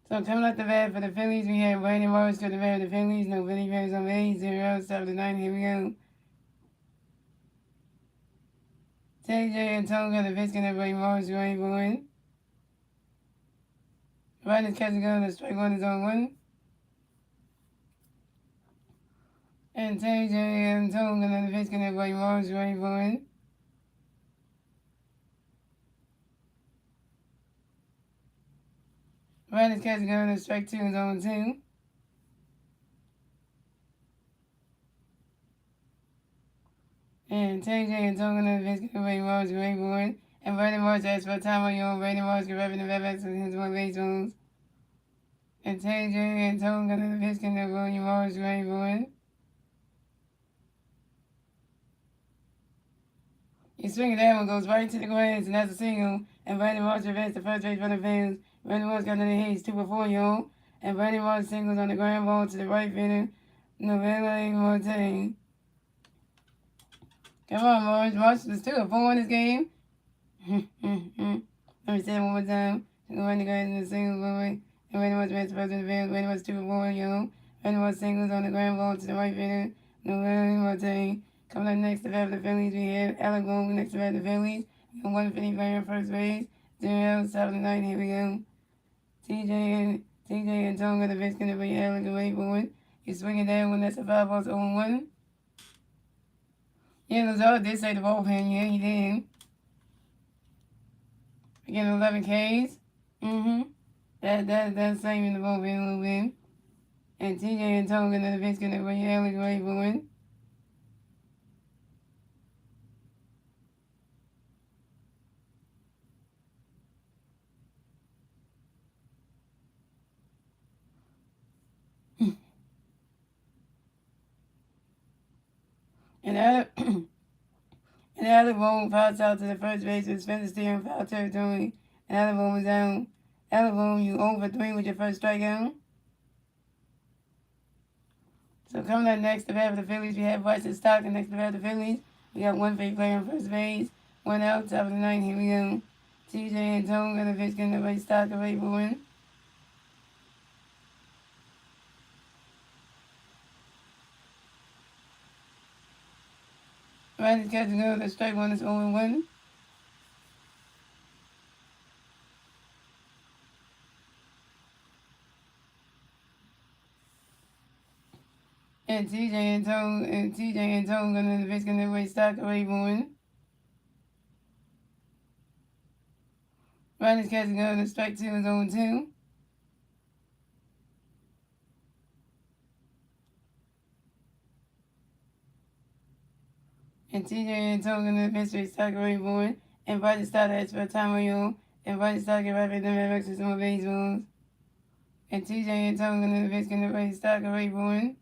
coming out the bat for the Phillies, we have Brandon Morris to the bat of the Phillies. No Vinny Bears on base. 0 outs, top of the ninth. Here we go. TJ and Tone got the pitch, and everybody Morris ready for it. Right is catching go, the strike one is on 1. And TJ and Tone got the pitch, and everybody Morris ready for it. Right is catching go, the strike 2 is on 2. And TJ and Tone got the pitch, and everybody Morris ready for it. And Brandon Morris asked for a time on your own. Brandon Morris can repping the red backs with his one base rules. And TJ and Tone got the pitch, and everybody Morris ready for it. He swings that one, goes right to the grass, and that's a single. And Brandon Moss advanced the first base for the Phillies. Brandon Moss got another hit, he's 2 for 4, y'all. And Brandon Moss singles on the ground ball to the right fielder, Novella Mortain. Come on, Morris. Morris is 2 for 4 in this game. Let me say it one more time. Go run the grass in the single boy. And Brandon Moss advanced the first in the Phillies. Brandon Moss 2 for 4, y'all. Brandon Moss singles on the ground ball to the right fielder, Novella Mortain. Coming up next to bat for the Phillies, we have Alec Boone next to bat for the Phillies. We have 1 Philly player on first base. 0 outs, top of the ninth. Here we go. TJ and Tone got the pitch, going to be Alec away for it. He's swinging down when that's a 5 balls 0-1. Yeah, Lazard did say the bullpen. Yeah, he did. Again, 11 Ks. That's saving the bullpen a little bit. And TJ and Tone got the pitch, going to be Alec away for it. And Alec Boone fouls out to the first base with Spencer Steer in foul territory. And Alec Boone was down. Alec Boone, you 0 for 3 with your first strikeout. So coming up next to bat for the Phillies, we have Bryson Stott. And next to bat for the Phillies, we got 1 Philly player on first base. 1 out, top of the ninth. Here we go. TJ and Tone got the pitch, getting the base Stott away for win. Right is catching go, the strike 1 is 0-1. And TJ and Tone gonna the pitch, gonna the base Stott away for win. Riley's catching go to strike 2 is 0-2. And TJ and Tony in the mystery Sakurai board. And Buddy started for Tamayo. And Buddy started right the Mavericks with some baseballs. And TJ and Tony in the Viskin the Buddy Sakurai board.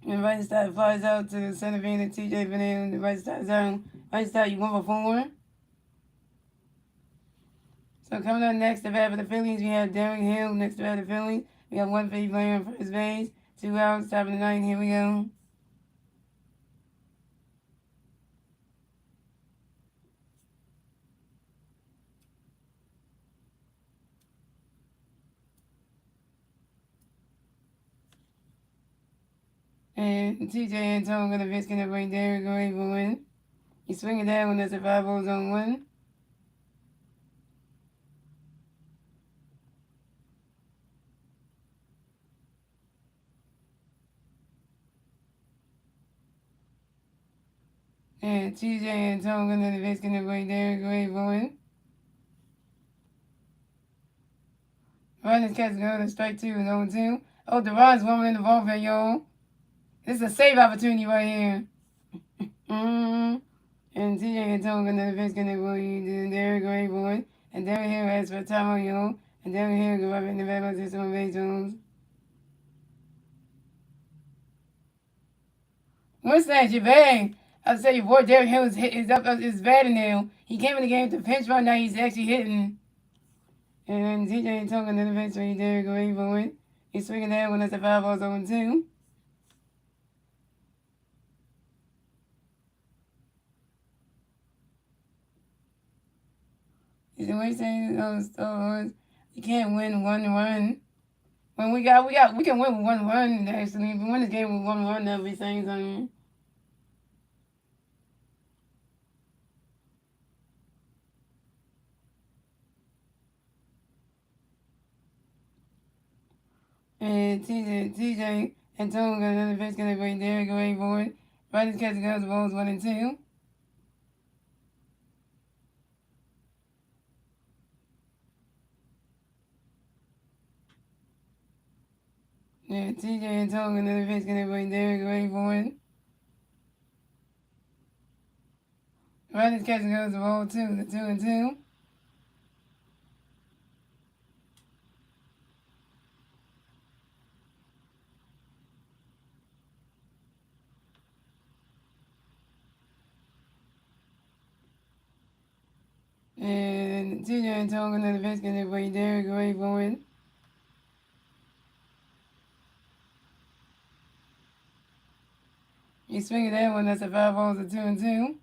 And Buddy started flies out to the center field and TJ Vanille in the Buddy started zone. Buddy started you 1-for-4. So coming up next, the bat for the Phillies, we have Derek Hill next to bat for the Phillies. We have 1 Philly player on first base. 2 outs, top of the 9th. Here we go. And TJ and Tone gonna risk it right there, going for win. He's swinging down when there's a 5-0 on 1. And TJ and Tone gonna risk it right there, going for win. Ron's catch go to strike 2 and 0-2. Oh, DeRon's woman in the bullpen, y'all. This is a save opportunity right here. And TJ and Tone gonna risk it right there, going for win. And Derek Hill has for time, y'all. And Derek Hill go up in the back of the some base zones. What's that, Javay? I'll tell you, boy, Derek Hill is batting now. He came in the game to pinch run, now he's actually hitting. And TJ Tonga in the bench right there, going for it. He's swinging that one, that's a 5-0 on 2. He's always saying, you can't win 1-1. When we can win with 1-1, actually. If we win this game with 1-1, that'll be saying something. And TJ and Tonga in the bench gonna right there, going for it. Riders catch goes balls 1 and 2. Yeah, TJ and Tonga in the bench gonna right there, going for it. Riders catch goes ball 2, the 2 and 2. And TJ and Tonga in the bench gonna right there, going for it. He's swinging that one, that's a 5-0, a 2 and 2.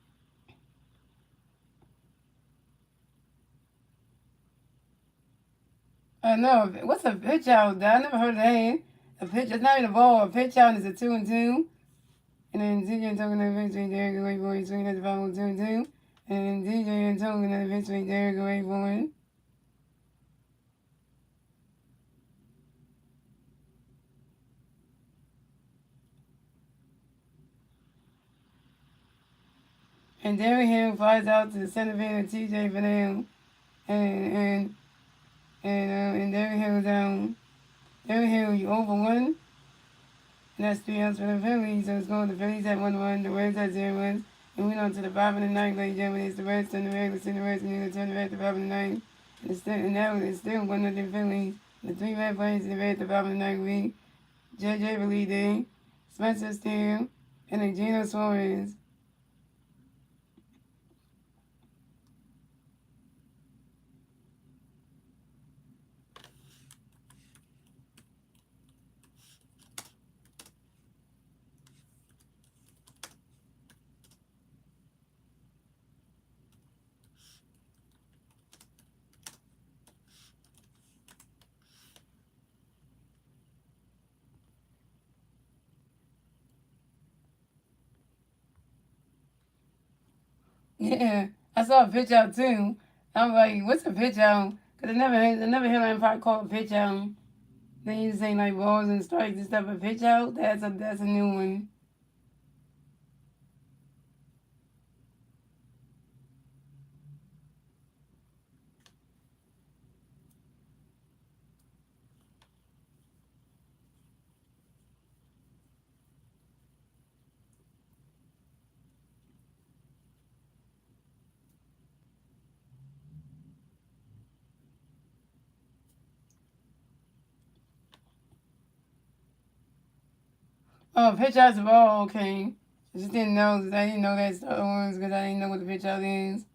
I know. What's a pitch out? I never heard of that. A pitch, it's not even a ball. A pitch out is a 2 and 2. And then TJ and Tonga in the bench right there, going for it. Swinging at the 5-0, 2 and 2. And TJ and Tonga in the bench right there, going for it. And Derek Hill flies out to the center field of TJ Vanille. And Derek Hill down. Derek Hill, you over 1. And that's 3 outs for the Phillies. So it's going to the Phillies at 1-1. The Reds at 0-1. And we on to the bottom of the 9th, ladies and gentlemen. It's the Reds and the Reds. It's the Reds and the turn the Reds at the bottom of the 9th. And now it's still 1-0 Phillies. The 3 red players in the Reds at the bottom of the 9th week. JJ Valide, Spencer Steele, and then Gino Suarez. Yeah, I saw a pitch out too. I'm like, what's a pitch out? Because I never heard anyone probably call a pitch out. They used to say like balls and strikes and stuff, but pitch out, that's a new one. Oh, pitch out's a ball, okay. I just didn't know. I didn't know that Star Wars because I didn't know what the pitch out is.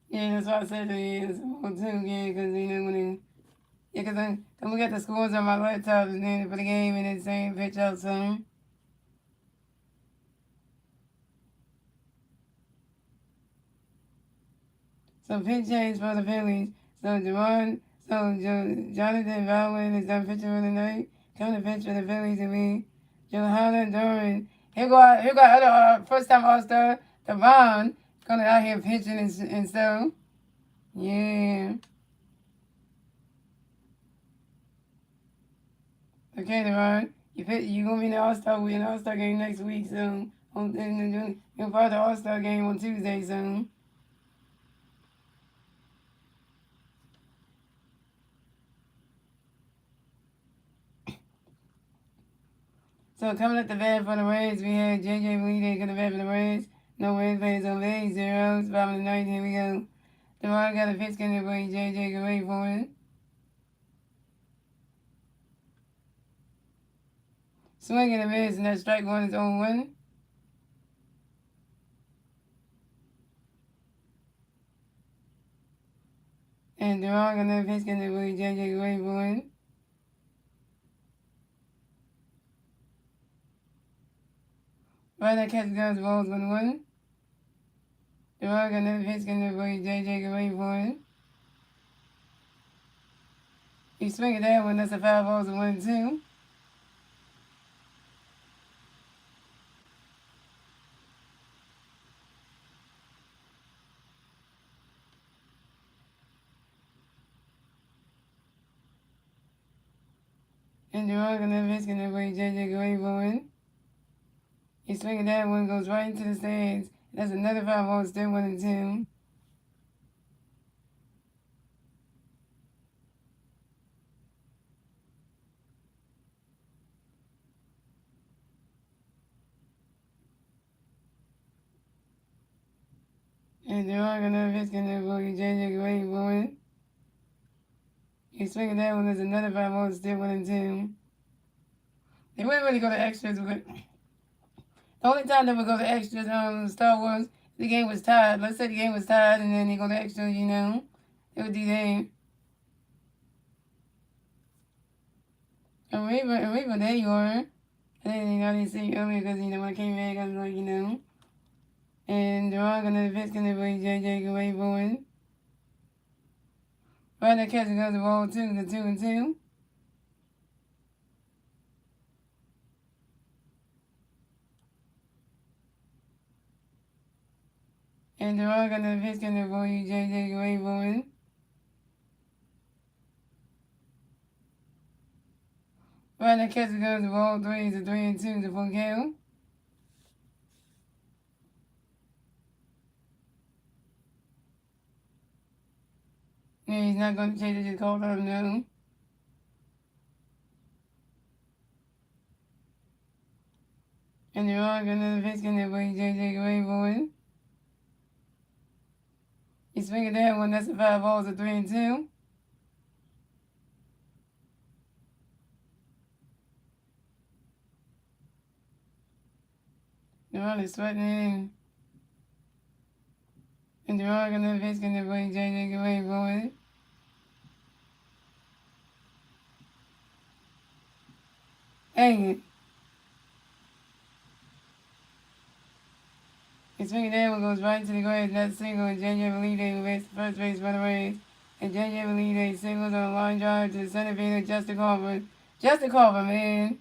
Yeah, that's why I said it is. Oh, too, yeah, because you know when it, yeah, because I look at the scores on my laptop and then for the game and it's saying pitch out some. So pitch change for the Phillies. So Jonathan Valen is done pitching for the night. Coming to pitch for the Phillies and me. Johanna Duran. Here go other first time All Star. Devon going out here pitching and stuff. Yeah. Okay, Devon. You gonna be in the All Star? We in the All Star game next week. So you're part of the All Star game on Tuesday. So. So coming at the bat for the Reds, we had J.J. Bleedy coming the bat for the Reds. No Reds players on base, zeros. Bottom of the ninth, here we go. DeMar got a pitch getting away. J.J. can wait for it. Swing and a miss, and that strike one is 0-1. And DeMar got another pitch getting away. J.J. can wait for it. Right that catch goes balls 1-1. DeMar got another pitch getting away. J.J. can wait for it. You swing at that one, that's a 5 balls and 1-2. And DeMar got another pitch getting away. J.J. can wait for it. You swing at that one, goes right into the stands. That's another 5 balls, still 1-2. And they're all gonna risk in there for you, JJ Gray boy. You swing at that one, there's another 5 more still 1-2. They wouldn't really go to extras, but the only time they would go to extras Star Wars, the game was tied. Let's say the game was tied and then they go to extras, you know. They would do that. And Reba, there you are. I didn't see you earlier because, you know, when I came back, I was like, you know. And they're all gonna risk in there for you, JJ Gray boy. Right now, catching goes the ball 2 to 2-2. And they're all gonna risk in there for you, JJ Gray boy. Right now, catching goes the ball 3 to 3-2 to full count. Yeah, he's not going to change it, just called up now. And they're all gonna pitch in there way, JJ Gray boy. He's swinging that one, that's a 5 balls, a 3-2. They're all sweating in. And they're all gonna pitch in there way, JJ Gray boy. Dang it. He's swinging that one, goes right to the grass, that's single, and JJ Belide who makes the first base for the Rays. And JJ Belide singles on a line drive to the center fielder, Justin Carver. Justin Carver, man.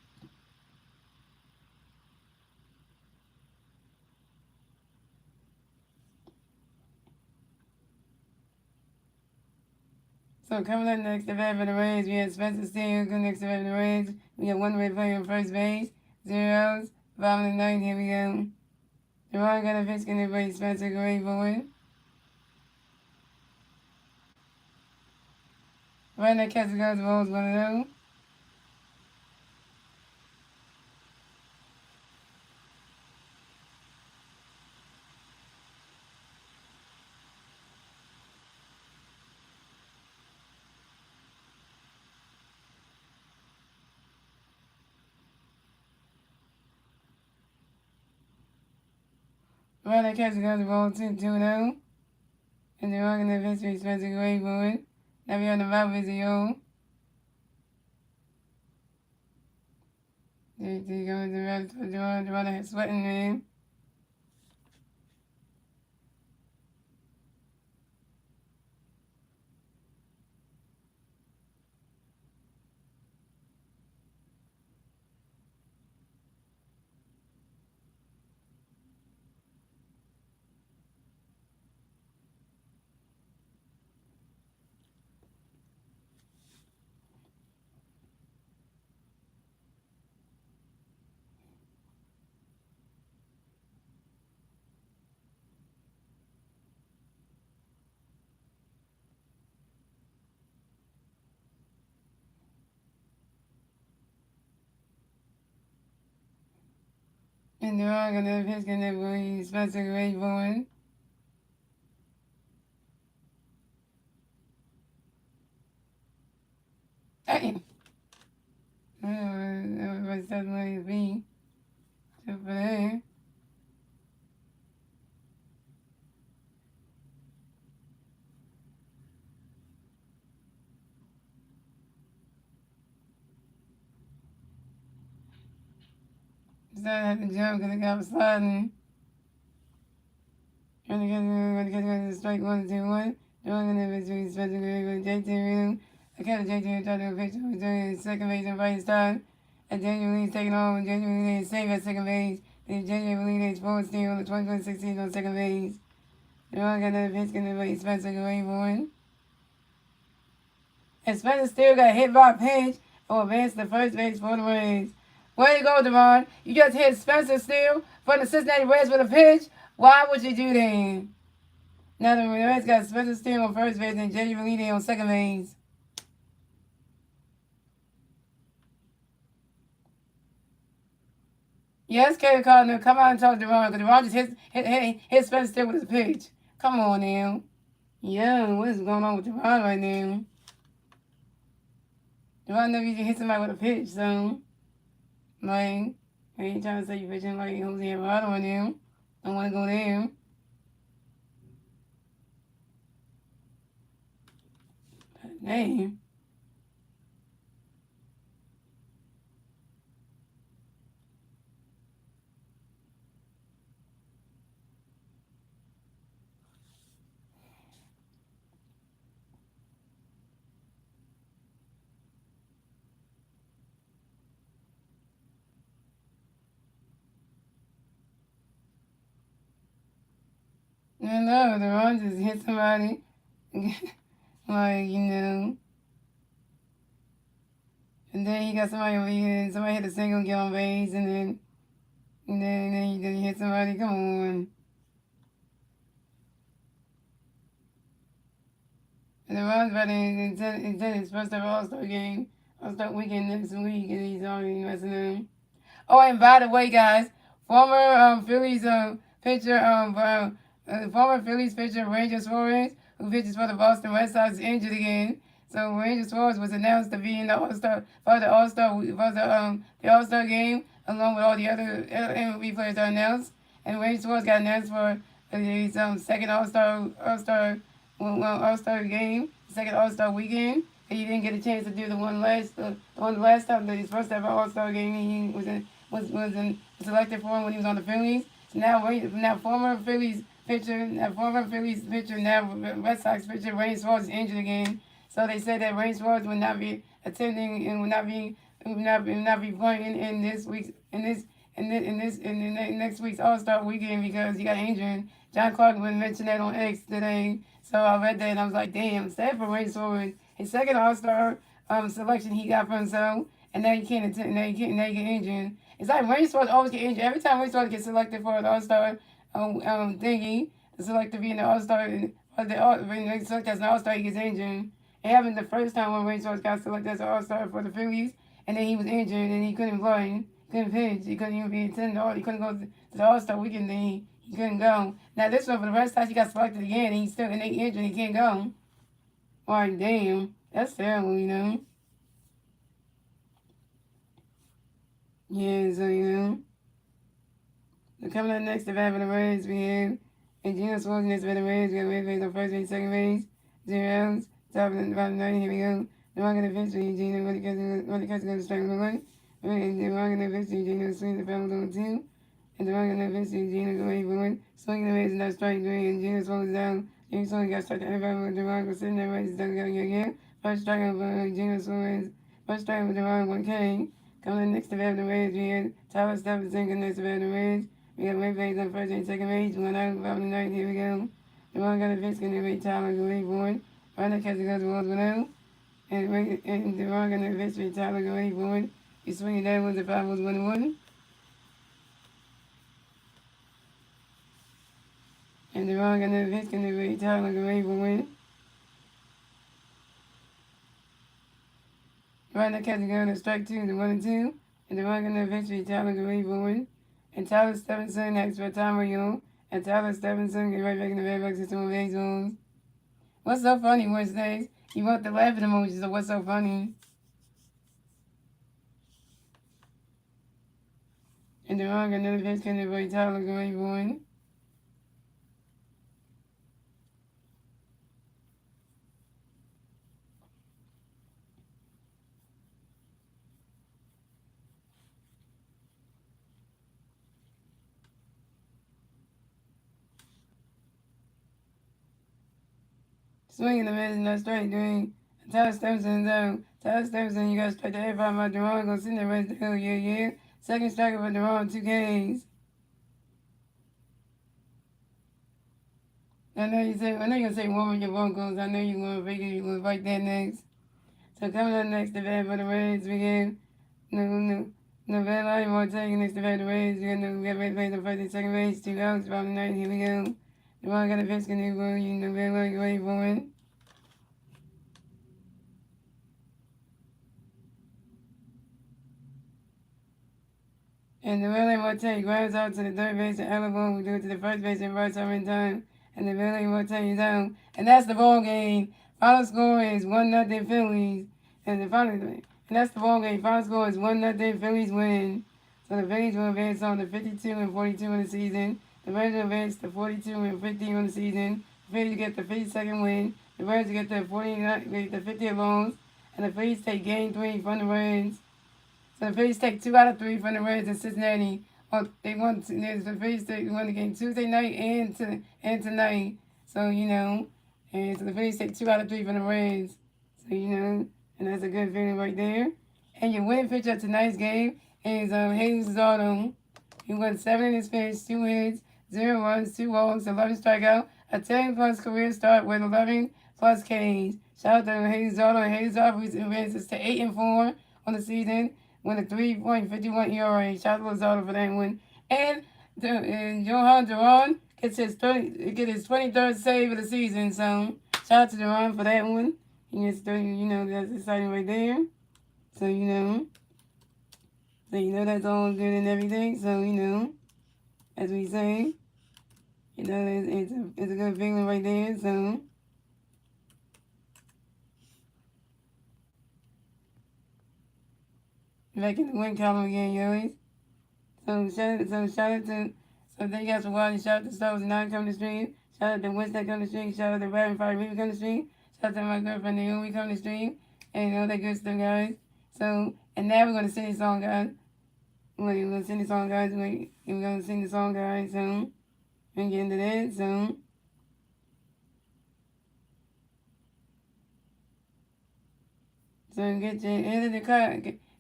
So coming up next, the bat for the Reds, we have Spencer Steele. Coming next, the bat for the Reds, we have one red player on first base. Zeros. Bottom of the ninth, here we go. Deron got a pitch, going to play Spencer Gray forward. Right now, catcher goes, balls 1-0. Right now, catcher goes, ball 2-0. And Deron got a pitch, for Spencer Gray forward. Now we on the mound with Zio. There goes the red for Deron. Deron has sweating in. And Deron got a pitch, going to play Spencer Gray forward. Damn. Everybody's talking like it's me. Except for that. Decided I had to jump because the guy was sliding. Trying to get the strike 1-2-1. Drawing in the between Spencer Gray with JT Rhythm. I kept the JT tried to pitch was doing his second base and right side. And January Lee's taking on. January Lee is safe at second base. Then January Lee is forward steal on the 2016 on second base. Drawing got another pitch going to play Spencer Gray forward. And Spencer still got hit by a pitch or advanced to first base for the Reds. Way to go, Devon. You just hit Spencer Steele from the Cincinnati Reds with a pitch. Why would you do that? Now the Reds got Spencer Steele on first base and Jerry Relini on second base. Yes, Kevin Cardinal, come out and talk to Devon because Devon just hit Spencer Steele with his pitch. Come on now. Yeah, what is going on with Devon right now? Devon never usually hit somebody with a pitch, so. Like, I ain't trying to say you pitching like Jose Alvarado on them. I want to go there. But damn. No, the run just hit somebody. Like, you know. And then he got somebody hit a single, get on base, and then he hit somebody. Come on. And the Rams about to intend his first ever All-Star game, All-Star weekend next week, and he's already messing them. Oh, and by the way, guys, former Phillies pitcher, former Phillies pitcher Ranger Suarez, who pitches for the Boston Red Sox, is injured again. So Ranger Suarez was announced to be in the All-Star the All-Star game, along with all the other MLB players that are announced. And Ranger Suarez got announced for his second All-Star game, second All-Star weekend. And he didn't get a chance to do the one last time that his first ever All-Star game he was selected for him when he was on the Phillies. So now former Phillies pitcher, now Red Sox pitcher Ranger Suarez is injured again. So they said that Ranger Suarez would not be attending and would not be playing in next week's All-Star weekend because he got injured. John Clark mentioned that on X today. So I read that and I was like, damn, sad for Ranger Suarez. his second All-Star selection he got for himself, and now he can't attend. Now he get injured. It's like Randy Schwartz always get injured every time Randy Schwartz gets selected for an All-Star thingy to select to be in the All-Star. When they select as an All-Star, he gets injured. It happened the first time when Randy Schwartz got selected as an All-Star for the Phillies, and then he was injured and he couldn't play. Couldn't pitch. He couldn't even be attended. He couldn't go to the All-Star weekend. Then he couldn't go. Now this one for the rest time he got selected again, and he's still and they injured. He can't go. Like damn, that's terrible, you know. Yeah, so you know. So coming up next, the bat for the Reds, we have and Gino Swartz next for the Reds. We got Red base on first base, second base, 0 outs. Top of the bottom 90. Here we go. The wrong in the fifth, Gino really catches going to strike with the line. And the wrong in the fifth, Gino swings the foul on 2. And the wrong in the fifth, Gino go 8 for 1. Swinging the base and that strike 3. And Gino slows down. Gino Swartz got struck to everybody with the wrong. Was sitting there right, stuck again. First strike for Gino Swartz. First strike with the wrong 1K. Coming in next to the Reds, we had Tyler Stephenson next to the Reds. We got Red base on first and second base. 1 out, bottom of the ninth. Here we go. The wrong got a pitch, and the rate Tyler go 8 for 1. Right now, catch the goes 1 out. And the wrong got a pitch, Tyler go 8 for 1. He swinging that was the 5 was 1-1. And the wrong got a pitch, and the rate Tyler go 8 for 1. Right now, catch the gun to strike 2, the 1-2. And the wrong got a pitch, Tyler go 8 for 1. And Tyler Stephenson next for Tom Young. And Tyler Stephenson get right back in the red box system with base zones. What's so funny, Wednesdays? You want the laughing emojis of what's so funny. And the wrong another pitch can avoid Tyler going for 1. Swinging the miss and not straight doing Tyler Stephenson zone. Tyler Stephenson, you got straight to everybody about Deron. Gonna send the rest of the yeah. Second striker for Deron, 2 Ks. I know you're gonna say one of your vocals. I know you're gonna figure you're gonna fight that next. So coming up next, the bat for the Reds, we have no bad line more taking next to the Reds. We got red base on first and second base, 2 outs, bottom 9. Here we go. The one got a pitch, can go, you know, bad line, ready for it. And the relay will take grounds out to the third base and elbow. We do it to the first base and right side in time. And the relay will take is out. And that's the ball game. Final score is 1-0 Phillies. And that's the ball game. Final score is 1-0 Phillies win. So the Phillies will advance on the 52-42 in the season. The Reds will advance to 42-50 on the season. The Phillies get the 52nd win. The Reds get the 50th loss. And the Phillies take game 3 from the Reds. So the Phillies take 2 out of 3 from the Reds in Cincinnati. They won. The Phillies won the game Tuesday night and tonight. So you know, and so the Phillies take 2 out of 3 from the Reds. So you know, and that's a good feeling right there. And your winning pitcher of tonight's game is Hayes Zardo. He won 7 innings pitched, 2 hits, 0 runs, 2 walks, 11 strikeout, a 10+ career start with 11+ Ks. Shout out to Hayes Zardo. And Hayes Zardo advances to 8-4 on the season. With a 3.51 ERA. Shout out to Lozada for that one. And Johan Duran gets his 23rd save of the season. So shout out to Duran for that one. He gets 30, you know, that's exciting right there. So you know that's all good and everything. So you know, as we say, you know, it's a good feeling right there. So. Back in the win column again, yours. So shout out to thank you guys for watching. Shout out to Stokes and Nine coming to stream. Shout out to Winston coming to stream. Shout out to Rapid Fire Reaper coming to stream. Shout out to my girlfriend Naomi coming to stream. And all that good stuff, guys. So and now we're gonna sing the song, guys. We're gonna sing the song, guys. We're gonna sing the song, guys. So we're gonna get into that. So get your head in the car.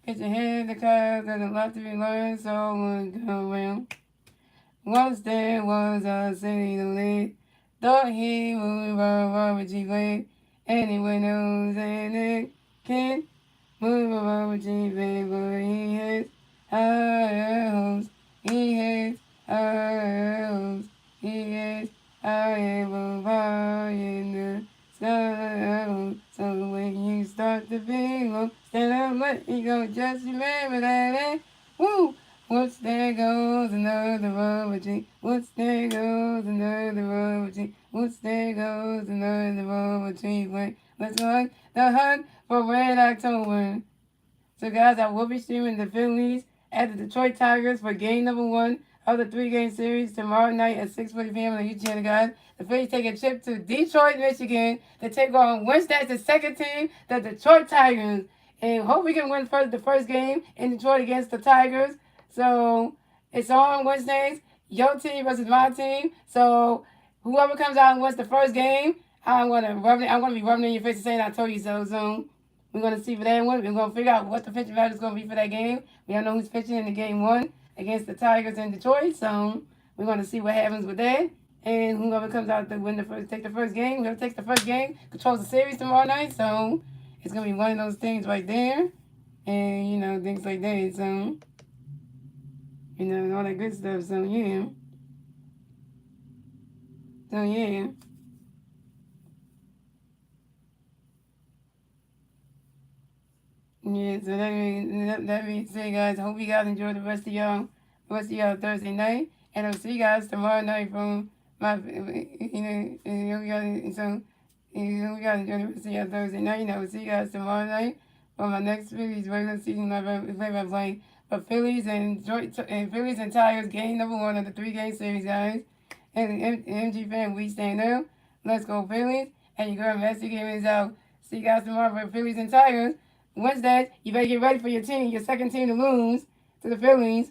Get your head in the car. There's a lot to be learned. So we'll go around. Once there was a city to live. Thought he would run with G-Wade. Anyone knows and it can't move over G-Bag, but he has higher hopes. He has higher hopes. He has higher fire in the sky. So when you start to feel low, stand up, let me go. Just remember that, woo! Whoops, there goes another rubber tree. Whoops, there goes another rubber tree. Whoops, there goes another rubber tree. Wait, let's go the hunt for Red October. So, guys, I will be streaming the Phillies at the Detroit Tigers for game number 1 of the 3-game series tomorrow night at 6:40 p.m. on the YouTube channel, guys. The Phillies take a trip to Detroit, Michigan to take on Wednesday the second team, the Detroit Tigers. And hope we can win the first game in Detroit against the Tigers. So, it's on Wednesdays. Your team versus my team. So, whoever comes out and wins the first game, I'm gonna be rubbing in your face and saying I told you so soon. We're going to see for that one. We're going to figure out what the pitching value is going to be for that game. We don't know who's pitching in the game 1 against the Tigers in Detroit. So we're going to see what happens with that. And whoever comes out to take the first game, whoever takes the first game, controls the series tomorrow night. So it's going to be one of those things right there. And, things like that. So, and all that good stuff. So, yeah. So, yeah. Yeah, so that being said, guys, I hope you guys enjoy the rest of y'all Thursday night, and I'll see you guys tomorrow night from my, so we guys enjoy the rest of y'all Thursday night, and I will see you guys tomorrow night for my next Phillies regular season play-by-play for Phillies and Phillies and Tigers game number 1 of the 3-game series, guys. And MG fan, we stand up. Let's go Phillies, and your girl Masteryhi Gaming is out. See you guys tomorrow for Phillies and Tigers. Wednesday, you better get ready for your team, your second team to lose to the Phillies.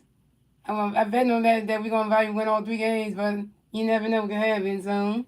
I bet on that we're going to probably win all 3 games, but you never know what can happen, so.